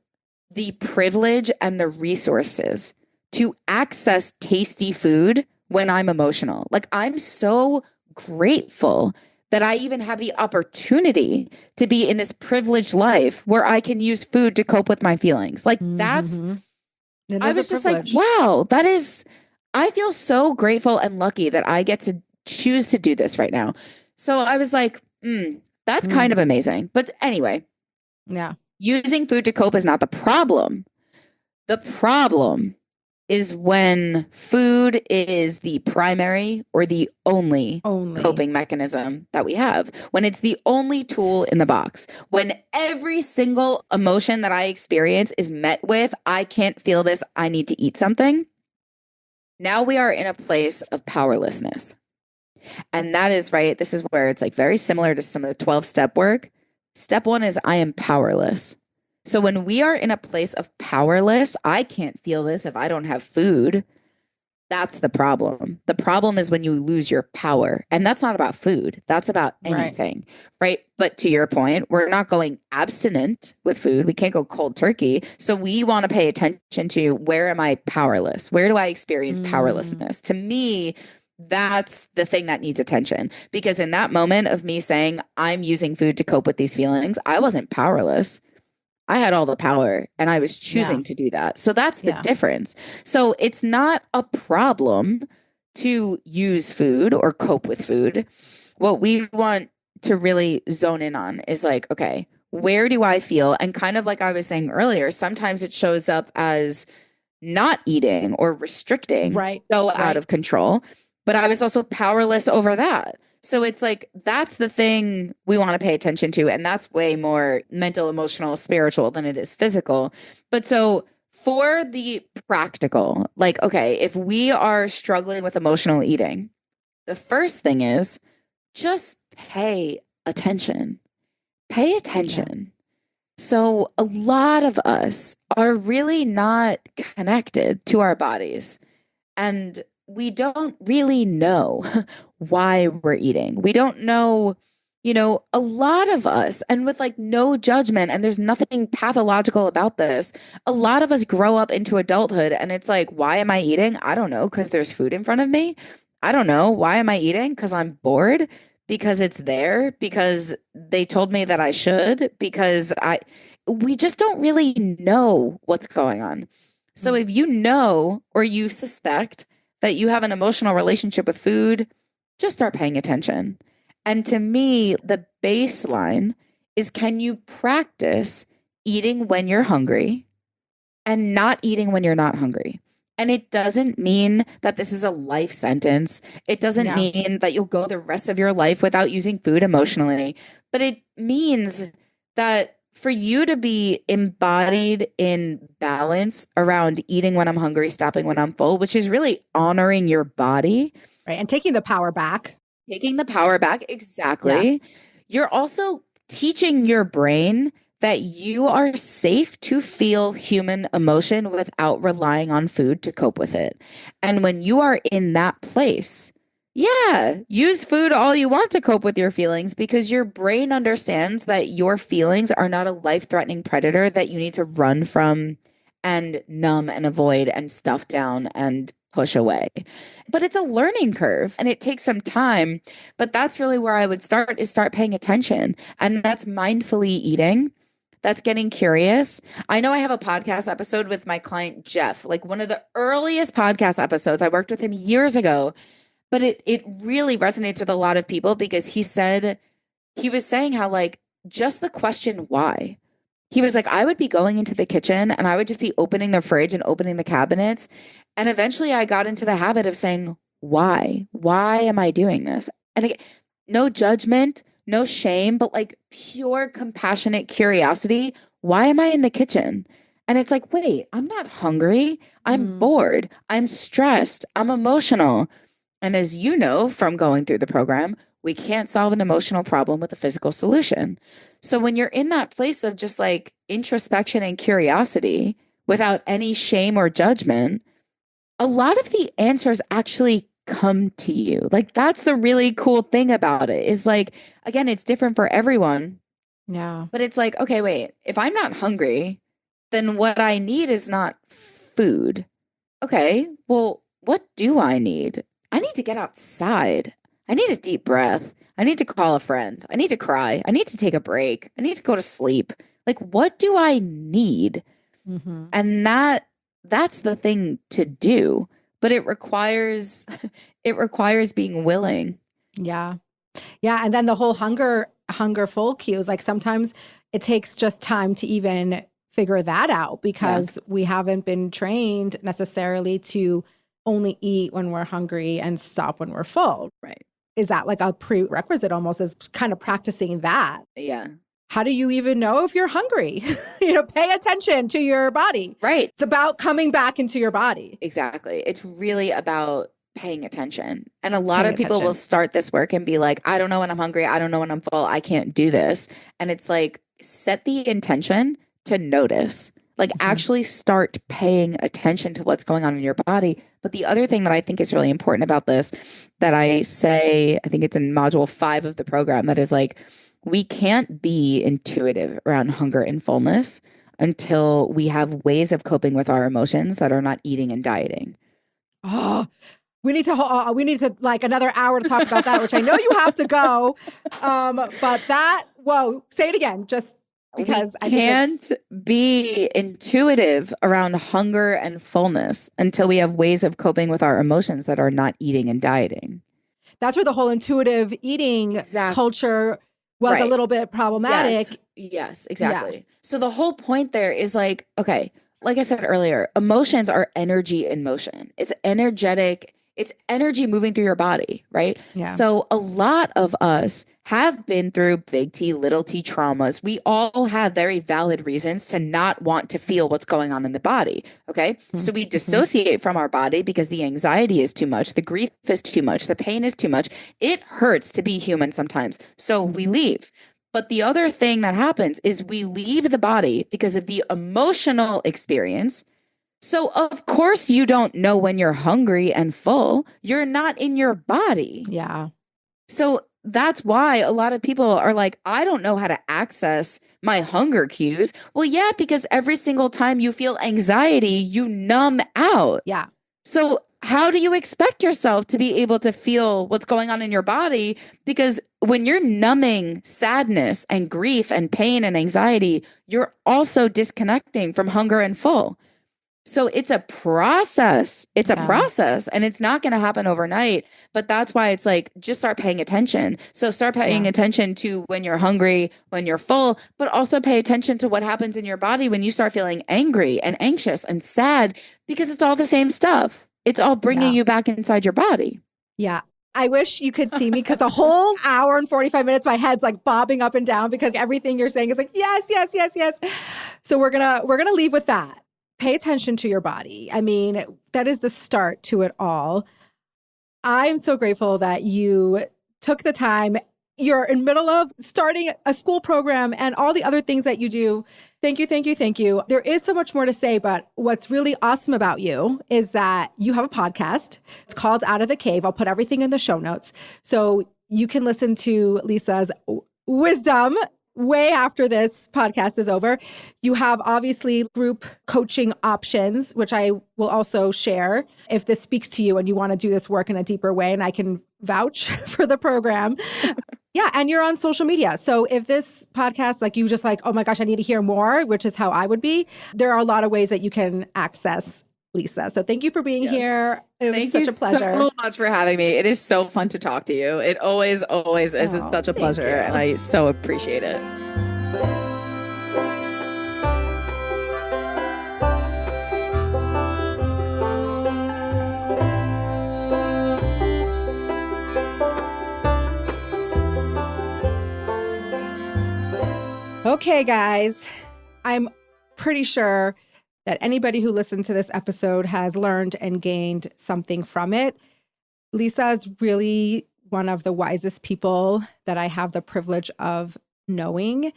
the privilege and the resources to access tasty food when I'm emotional. Like, I'm so grateful that I even have the opportunity to be in this privileged life where I can use food to cope with my feelings. Like, that's, I was just like, wow, I feel so grateful and lucky that I get to choose to do this right now. So I was like, that's kind of amazing. But anyway, using food to cope is not the problem. The problem is when food is the primary or the only coping mechanism that we have, when it's the only tool in the box, when every single emotion that I experience is met with, I can't feel this, I need to eat something. Now we are in a place of powerlessness. And that is right. This is where it's like very similar to some of the 12-step work. Step one is I am powerless. So when we are in a place of powerless, I can't feel this if I don't have food. That's the problem. The problem is when you lose your power. And that's not about food. That's about anything, right? But to your point, we're not going abstinent with food. We can't go cold turkey. So we want to pay attention to, where am I powerless? Where do I experience powerlessness? To me, that's the thing that needs attention. Because in that moment of me saying, I'm using food to cope with these feelings, I wasn't powerless. I had all the power and I was choosing to do that. So that's the difference. So it's not a problem to use food or cope with food. What we want to really zone in on is like, okay, where do I feel? And kind of like I was saying earlier, sometimes it shows up as not eating or restricting, so out of control. But I was also powerless over that. So it's like, that's the thing we want to pay attention to. And that's way more mental, emotional, spiritual than it is physical. But so for the practical, like, okay, if we are struggling with emotional eating, the first thing is just pay attention. Pay attention. So a lot of us are really not connected to our bodies. And we don't really know why we're eating. We don't know, a lot of us, and with like no judgment, and there's nothing pathological about this. A lot of us grow up into adulthood and it's like, why am I eating? I don't know, because there's food in front of me. I don't know. Why am I eating? Because I'm bored, because it's there, because they told me that I should, we just don't really know what's going on. So if you know or you suspect that you have an emotional relationship with food, just start paying attention. And to me, the baseline is, can you practice eating when you're hungry and not eating when you're not hungry? And it doesn't mean that this is a life sentence. It doesn't mean that you'll go the rest of your life without using food emotionally, but it means that for you to be embodied in balance around eating when I'm hungry, stopping when I'm full, which is really honoring your body. Right. And taking the power back. Taking the power back. Exactly. Yeah. You're also teaching your brain that you are safe to feel human emotion without relying on food to cope with it. And when you are in that place, use food all you want to cope with your feelings, because your brain understands that your feelings are not a life-threatening predator that you need to run from and numb and avoid and stuff down and push away. But it's a learning curve and it takes some time. But that's really where I would start, is start paying attention. And that's mindfully eating. That's getting curious. I know I have a podcast episode with my client, Jeff, like one of the earliest podcast episodes. I worked with him years ago. But it really resonates with a lot of people, because he was saying how, like, just the question why. He was like, I would be going into the kitchen and I would just be opening the fridge and opening the cabinets. And eventually I got into the habit of saying, why? Why am I doing this? And again, no judgment, no shame, but like pure compassionate curiosity. Why am I in the kitchen? And it's like, wait, I'm not hungry. I'm bored. I'm stressed. I'm emotional. And as you know from going through the program, we can't solve an emotional problem with a physical solution. So when you're in that place of just like introspection and curiosity without any shame or judgment, a lot of the answers actually come to you. Like, that's the really cool thing about it, is like, again, it's different for everyone. Yeah. But it's like, okay, wait, if I'm not hungry, then what I need is not food. Okay, well, what do I need? I need to get outside. I need a deep breath. I need to call a friend. I need to cry. I need to take a break. I need to go to sleep. Like, what do I need? And that's the thing to do, but it requires being willing. Yeah. Yeah. And then the whole hunger full cues, like sometimes it takes just time to even figure that out because we haven't been trained necessarily to only eat when we're hungry and stop when we're full. Right. Is that like a prerequisite almost, is kind of practicing that? Yeah. How do you even know if you're hungry? Pay attention to your body. Right. It's about coming back into your body. Exactly. It's really about paying attention. And a lot of people will start this work and be like, I don't know when I'm hungry. I don't know when I'm full. I can't do this. And it's like, set the intention to notice, like actually start paying attention to what's going on in your body. But the other thing that I think is really important about this, that I say, I think it's in module 5 of the program, that is like, we can't be intuitive around hunger and fullness until we have ways of coping with our emotions that are not eating and dieting. Oh, we need to like another hour to talk about that, which I know you have to go. But say it again, just because we can't be intuitive around hunger and fullness until we have ways of coping with our emotions that are not eating and dieting. That's where the whole intuitive eating culture was a little bit problematic. Yes, exactly. Yeah. So the whole point there is like, okay, like I said earlier, emotions are energy in motion. It's energetic. It's energy moving through your body, right? Yeah. So a lot of us have been through big T, little t traumas. We all have very valid reasons to not want to feel what's going on in the body, okay? So we dissociate from our body because the anxiety is too much, the grief is too much, the pain is too much. It hurts to be human sometimes. So we leave. But the other thing that happens is we leave the body because of the emotional experience. So of course you don't know when you're hungry and full. You're not in your body. Yeah. So that's why a lot of people are like, I don't know how to access my hunger cues. Well, yeah, because every single time you feel anxiety, you numb out. Yeah. So how do you expect yourself to be able to feel what's going on in your body? Because when you're numbing sadness and grief and pain and anxiety, you're also disconnecting from hunger and full. So it's a process. It's a process, and it's not going to happen overnight. But that's why it's like, just start paying attention. So start paying attention to when you're hungry, when you're full, but also pay attention to what happens in your body when you start feeling angry and anxious and sad, because it's all the same stuff. It's all bringing you back inside your body. Yeah. I wish you could see me, because the whole hour and 45 minutes, my head's like bobbing up and down because everything you're saying is like, yes, yes, yes, yes. So we're gonna leave with that. Pay attention to your body. I mean, that is the start to it all. I'm so grateful that you took the time. You're in the middle of starting a school program and all the other things that you do. Thank you, thank you, thank you. There is so much more to say, but what's really awesome about you is that you have a podcast. It's called Out of the Cave. I'll put everything in the show notes so you can listen to Lisa's wisdom way after this podcast is over. You have obviously group coaching options, which I will also share if this speaks to you and you want to do this work in a deeper way, and I can vouch for the program. Yeah. And you're on social media. So if this podcast, like you just like, oh my gosh, I need to hear more, which is how I would be, there are a lot of ways that you can access Lisa. So thank you for being here. It was such a pleasure. Thank you so much for having me. It is so fun to talk to you. It always is. It's such a pleasure. And I so appreciate it. Okay, guys, I'm pretty sure that anybody who listened to this episode has learned and gained something from it. Lisa is really one of the wisest people that I have the privilege of knowing.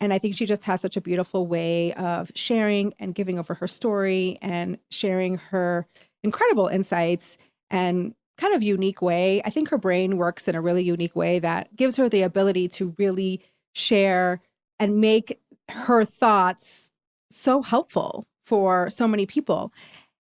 And I think she just has such a beautiful way of sharing and giving over her story and sharing her incredible insights and kind of unique way. I think her brain works in a really unique way that gives her the ability to really share and make her thoughts so helpful for so many people.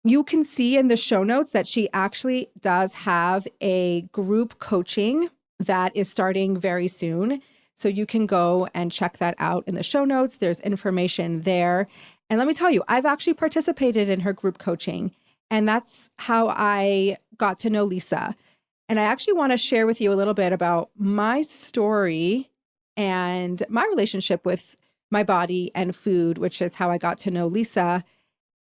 You can see in the show notes that she actually does have a group coaching that is starting very soon. So you can go and check that out in the show notes. There's information there. And let me tell you, I've actually participated in her group coaching. And that's how I got to know Lisa. And I actually want to share with you a little bit about my story and my relationship with my body and food, which is how I got to know Lisa.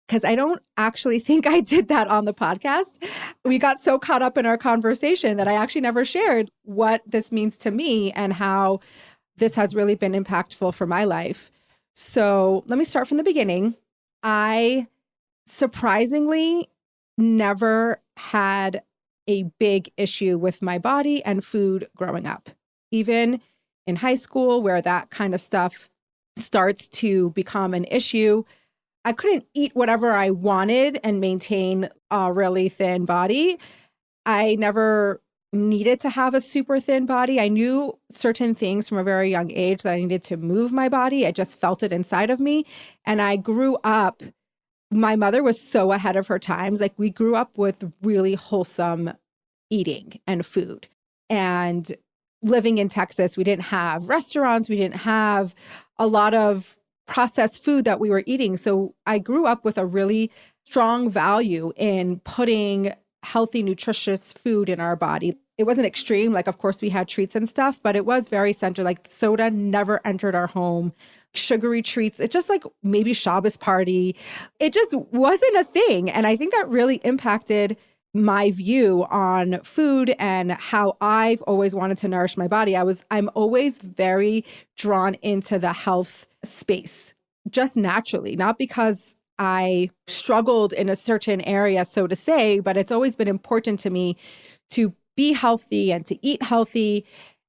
Because I don't actually think I did that on the podcast. We got so caught up in our conversation that I actually never shared what this means to me and how this has really been impactful for my life. So let me start from the beginning. I surprisingly never had a big issue with my body and food growing up. Even in high school, where that kind of stuff starts to become an issue, I couldn't eat whatever I wanted and maintain a really thin body. I never needed to have a super thin body. I knew certain things from a very young age that I needed to move my body. I just felt it inside of me. And I grew up, my mother was so ahead of her times. Like, we grew up with really wholesome eating and food. And living in Texas, we didn't have restaurants. We didn't have a lot of processed food that we were eating. So I grew up with a really strong value in putting healthy, nutritious food in our body. It wasn't extreme. Like, of course, we had treats and stuff, but it was very centered. Like, soda never entered our home. Sugary treats, it's just like maybe Shabbos party. It just wasn't a thing. And I think that really impacted my view on food and how I've always wanted to nourish my body. I'm always very drawn into the health space, just naturally, not because I struggled in a certain area, so to say, but it's always been important to me to be healthy and to eat healthy.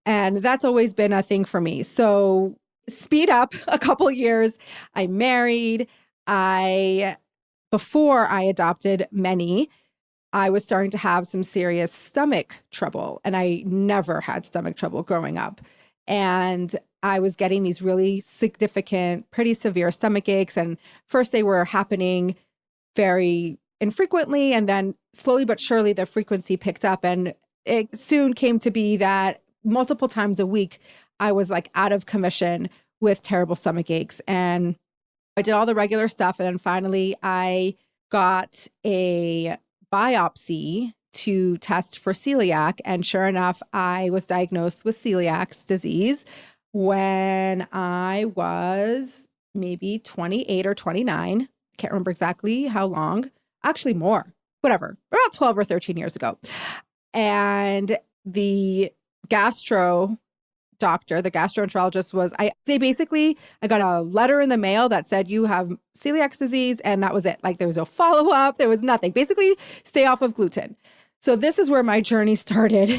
And that's always been a thing for me. So speed up a couple years, I married. Before I adopted Many, I was starting to have some serious stomach trouble, and I never had stomach trouble growing up. And I was getting these really significant, pretty severe stomach aches. And first they were happening very infrequently, and then slowly but surely the frequency picked up. And it soon came to be that multiple times a week, I was like out of commission with terrible stomach aches. And I did all the regular stuff. And then finally I got a biopsy to test for celiac. And sure enough, I was diagnosed with celiac disease when I was maybe 28 or 29. Can't remember exactly how long. Actually more, whatever, about 12 or 13 years ago. And the gastro doctor, the gastroenterologist I got a letter in the mail that said, you have celiac disease, and that was it. Like, there was no follow-up, there was nothing. Basically, stay off of gluten. So this is where my journey started,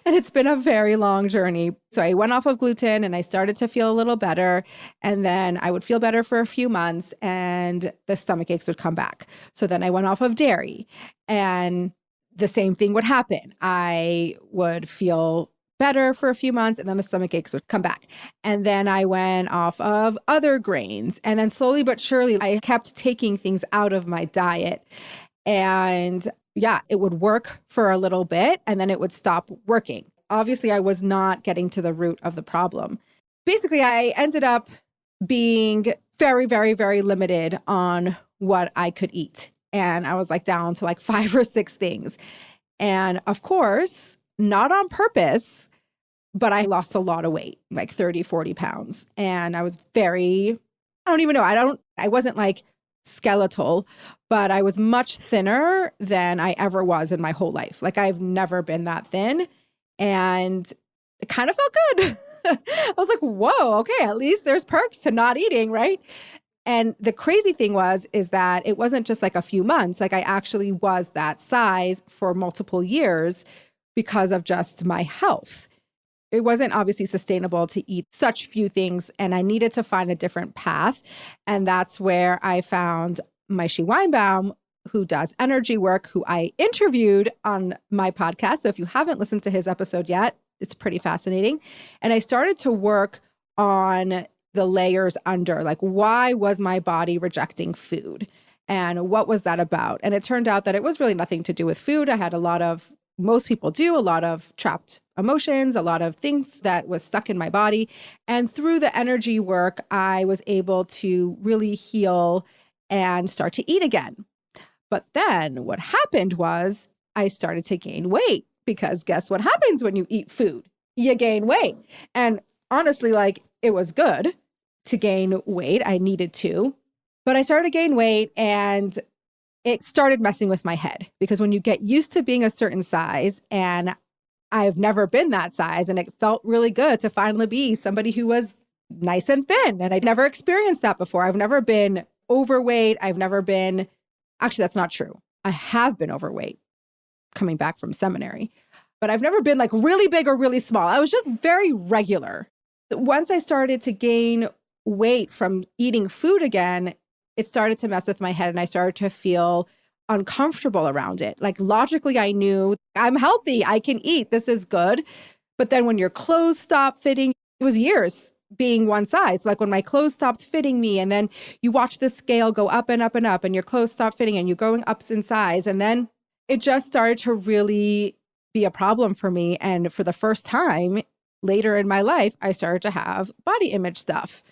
and it's been a very long journey. So I went off of gluten and I started to feel a little better, and then I would feel better for a few months and the stomach aches would come back. So then I went off of dairy, and the same thing would happen. I would feel better for a few months, and then the stomach aches would come back. And then I went off of other grains. And then slowly but surely, I kept taking things out of my diet. And yeah, it would work for a little bit, and then it would stop working. Obviously, I was not getting to the root of the problem. Basically, I ended up being very, very, very limited on what I could eat. And I was like down to like 5 or 6 things. And of course, not on purpose, but I lost a lot of weight, like 30, 40 pounds. And I was I wasn't like skeletal, but I was much thinner than I ever was in my whole life. Like, I've never been that thin. And it kind of felt good. I was like, whoa, okay, at least there's perks to not eating, right? And the crazy thing is that it wasn't just like a few months. Like, I actually was that size for multiple years because of just my health. It wasn't obviously sustainable to eat such few things, and I needed to find a different path. And that's where I found Maishi Weinbaum, who does energy work, who I interviewed on my podcast. So if you haven't listened to his episode yet, it's pretty fascinating. And I started to work on the layers under, like, why was my body rejecting food? And what was that about? And it turned out that it was really nothing to do with food. I had most people do, a lot of trapped emotions, a lot of things that was stuck in my body. And through the energy work, I was able to really heal and start to eat again. But then what happened was I started to gain weight, because guess what happens when you eat food? You gain weight. And honestly, like, it was good to gain weight. I needed to, but I started to gain weight and it started messing with my head because when you get used to being a certain size, and I've never been that size, and it felt really good to finally be somebody who was nice and thin. And I'd never experienced that before. I've never been overweight. Actually, that's not true. I have been overweight coming back from seminary, but I've never been like really big or really small. I was just very regular. Once I started to gain weight from eating food again, it started to mess with my head and I started to feel uncomfortable around it. Like logically, I knew I'm healthy, I can eat, this is good. But then when your clothes stop fitting, it was years being one size. Like when my clothes stopped fitting me, and then you watch the scale go up and up and up, and your clothes stop fitting and you're going up in size. And then it just started to really be a problem for me. And for the first time later in my life, I started to have body image stuff.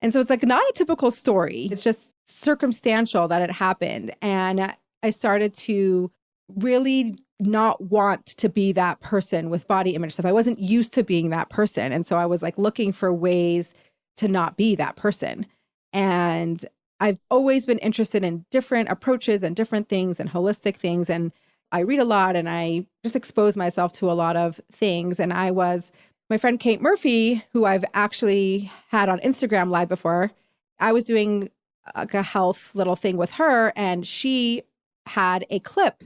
And so it's like not a typical story. It's just circumstantial that it happened. And I started to really not want to be that person with body image stuff. I wasn't used to being that person. And so I was like looking for ways to not be that person. And I've always been interested in different approaches and different things and holistic things. And I read a lot and I just expose myself to a lot of things. And my friend Kate Murphy, who I've actually had on Instagram Live before, I was doing like a health little thing with her, and she had a clip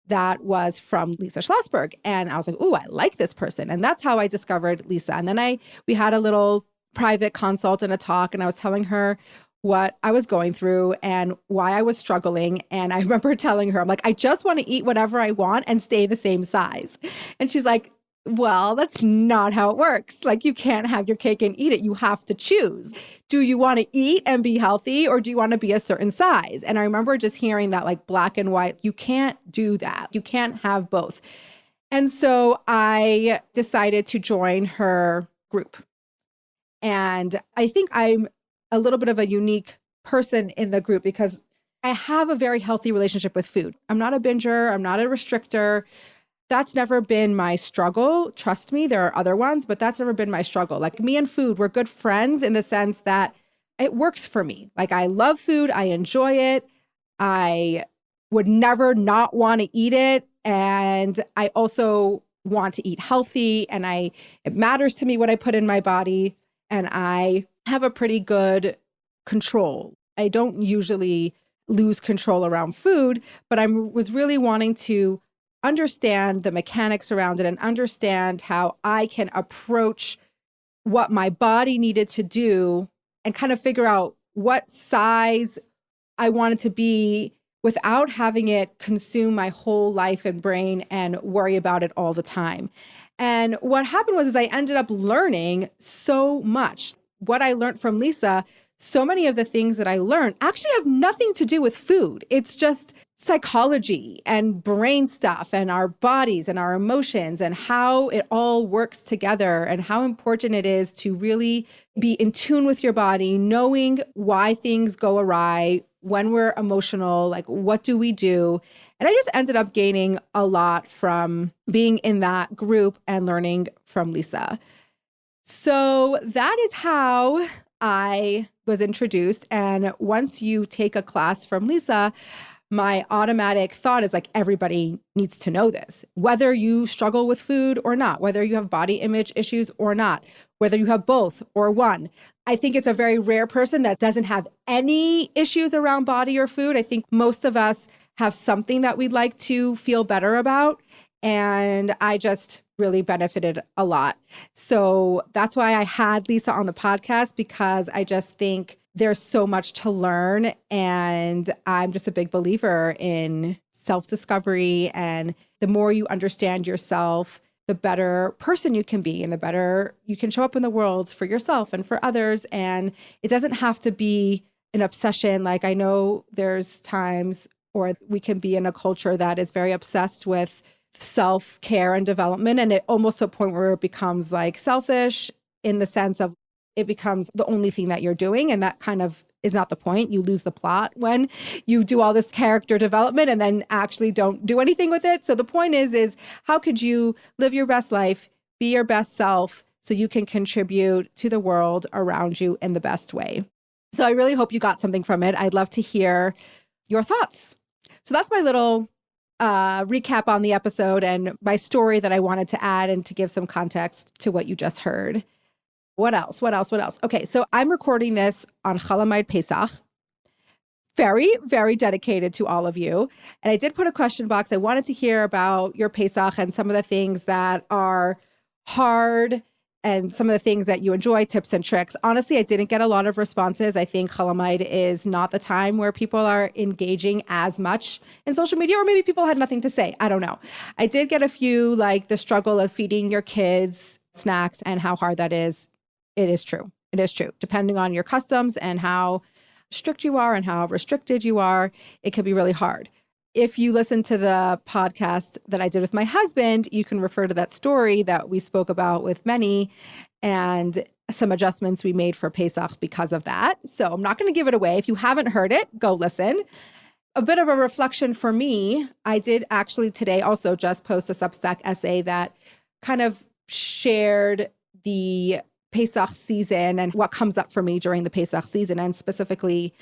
that was from Lisa Schlosberg. And I was like, ooh, I like this person. And that's how I discovered Lisa. And then we had a little private consult and a talk, and I was telling her what I was going through and why I was struggling. And I remember telling her, I'm like, I just want to eat whatever I want and stay the same size. And she's like, well, that's not how it works. Like, you can't have your cake and eat it. You have to choose. Do you want to eat and be healthy, or do you want to be a certain size? And I remember just hearing that like black and white, you can't do that. You can't have both. And so I decided to join her group. And I think I'm a little bit of a unique person in the group because I have a very healthy relationship with food. I'm not a binger. I'm not a restrictor. That's never been my struggle. Trust me, there are other ones, but that's never been my struggle. Like me and food, we're good friends in the sense that it works for me. Like I love food. I enjoy it. I would never not want to eat it. And I also want to eat healthy. And it matters to me what I put in my body. And I have a pretty good control. I don't usually lose control around food, but I was really wanting to understand the mechanics around it and understand how I can approach what my body needed to do and kind of figure out what size I wanted to be without having it consume my whole life and brain and worry about it all the time. And what happened was I ended up learning so much. What I learned from Lisa, so many of the things that I learned actually have nothing to do with food. It's just psychology and brain stuff and our bodies and our emotions and how it all works together and how important it is to really be in tune with your body, knowing why things go awry, when we're emotional, like what do we do? And I just ended up gaining a lot from being in that group and learning from Lisa. So that is how I was introduced. And once you take a class from Lisa, my automatic thought is like, everybody needs to know this, whether you struggle with food or not, whether you have body image issues or not, whether you have both or one. I think it's a very rare person that doesn't have any issues around body or food. I think most of us have something that we'd like to feel better about. And I just really benefited a lot. So that's why I had Lisa on the podcast, because I just think there's so much to learn. And I'm just a big believer in self-discovery. And the more you understand yourself, the better person you can be and the better you can show up in the world for yourself and for others. And it doesn't have to be an obsession. Like I know there's times, or we can be in a culture that is very obsessed with self-care and development. And it almost to a point where it becomes like selfish in the sense of it becomes the only thing that you're doing. And that kind of is not the point. You lose the plot when you do all this character development and then actually don't do anything with it. So the point is how could you live your best life, be your best self, so you can contribute to the world around you in the best way. So I really hope you got something from it. I'd love to hear your thoughts. So that's my little recap on the episode and my story that I wanted to add and to give some context to what you just heard. What else? Okay, so I'm recording this on Chol Hamoed Pesach. Very, very dedicated to all of you. And I did put a question box. I wanted to hear about your Pesach and some of the things that are hard and some of the things that you enjoy, tips and tricks. Honestly, I didn't get a lot of responses. I think Chol Hamoed is not the time where people are engaging as much in social media, or maybe people had nothing to say. I don't know. I did get a few, like the struggle of feeding your kids snacks and how hard that is. It is true. It is true. Depending on your customs and how strict you are and how restricted you are, it can be really hard. If you listen to the podcast that I did with my husband, you can refer to that story that we spoke about with Many and some adjustments we made for Pesach because of that. So I'm not going to give it away. If you haven't heard it, go listen. A bit of a reflection for me, I did actually today also just post a Substack essay that kind of shared the Pesach season and what comes up for me during the Pesach season. And specifically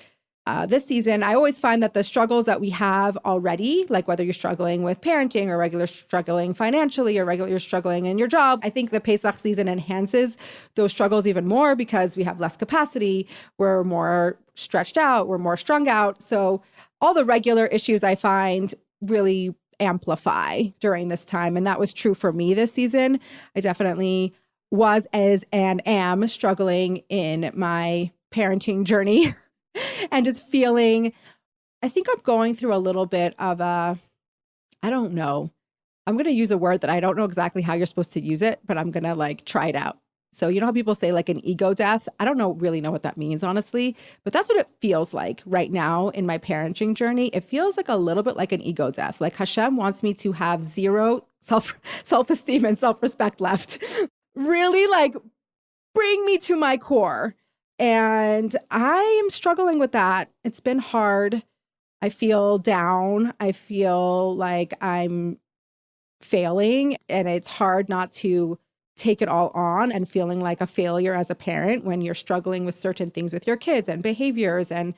this season, I always find that the struggles that we have already, like whether you're struggling with parenting or regular struggling financially or regular struggling in your job, I think the Pesach season enhances those struggles even more because we have less capacity, we're more stretched out, we're more strung out. So all the regular issues I find really amplify during this time. And that was true for me this season. I definitely was and am struggling in my parenting journey and just feeling, I think I'm going through a little bit of I don't know. I'm going to use a word that I don't know exactly how you're supposed to use it, but I'm going to like try it out. So you know how people say like an ego death? I don't really know what that means, honestly, but that's what it feels like right now in my parenting journey. It feels like a little bit like an ego death. Like Hashem wants me to have zero self-esteem and self-respect left. Really like bring me to my core. And I am struggling with that. It's been hard. I feel down. I feel like I'm failing, and it's hard not to take it all on and feeling like a failure as a parent when you're struggling with certain things with your kids and behaviors. And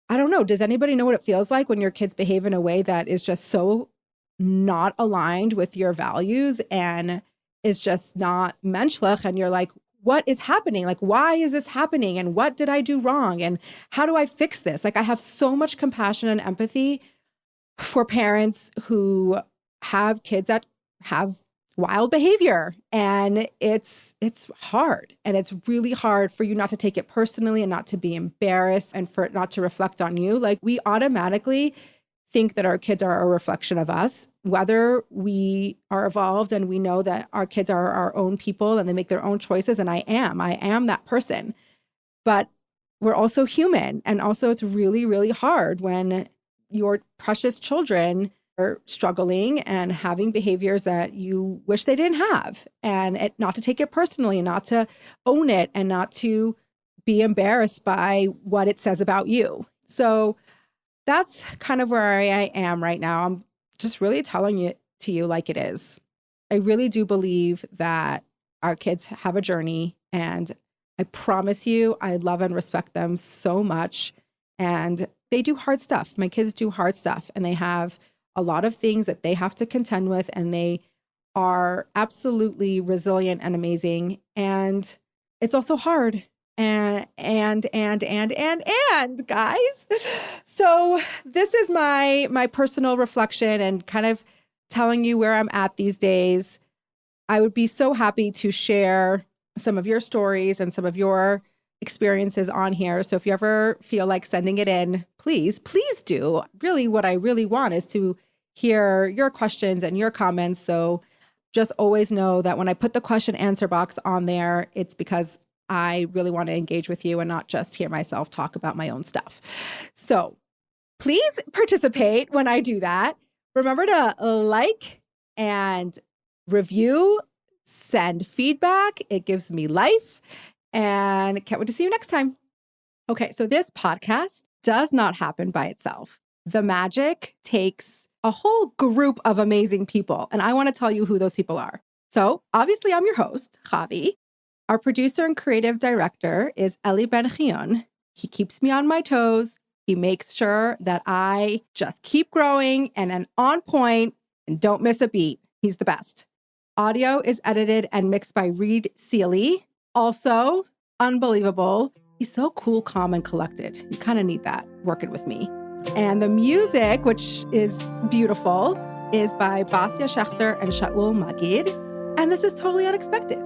I don't know, does anybody know what it feels like when your kids behave in a way that is just so not aligned with your values and is just not menschlich, and you're like, what is happening? Like, why is this happening? And what did I do wrong? And how do I fix this? Like, I have so much compassion and empathy for parents who have kids that have wild behavior. And it's hard. And it's really hard for you not to take it personally and not to be embarrassed and for it not to reflect on you. Like, we automatically think that our kids are a reflection of us, whether we are evolved and we know that our kids are our own people and they make their own choices. And I am that person, but we're also human. And also it's really, really hard when your precious children are struggling and having behaviors that you wish they didn't have, and not to take it personally, not to own it, and not to be embarrassed by what it says about you. So that's kind of where I am right now. I'm just really telling it to you like it is. I really do believe that our kids have a journey, and I promise you, I love and respect them so much. And they do hard stuff. My kids do hard stuff, and they have a lot of things that they have to contend with, and they are absolutely resilient and amazing. And it's also hard. And guys. So this is my personal reflection and kind of telling you where I'm at these days. I would be so happy to share some of your stories and some of your experiences on here. So if you ever feel like sending it in, please do. Really, what I really want is to hear your questions and your comments. So just always know that when I put the question answer box on there, it's because I really want to engage with you and not just hear myself talk about my own stuff. So please participate when I do that. Remember to like and review, send feedback. It gives me life, and can't wait to see you next time. Okay, so this podcast does not happen by itself. The magic takes a whole group of amazing people, and I want to tell you who those people are. So obviously I'm your host, Chavie. Our producer and creative director is Eli Ben-Chion. He keeps me on my toes. He makes sure that I just keep growing and am on point and don't miss a beat. He's the best. Audio is edited and mixed by Reed Seeley. Also, unbelievable. He's so cool, calm, and collected. You kind of need that working with me. And the music, which is beautiful, is by Basia Schechter and Shaul Magid. And this is totally unexpected.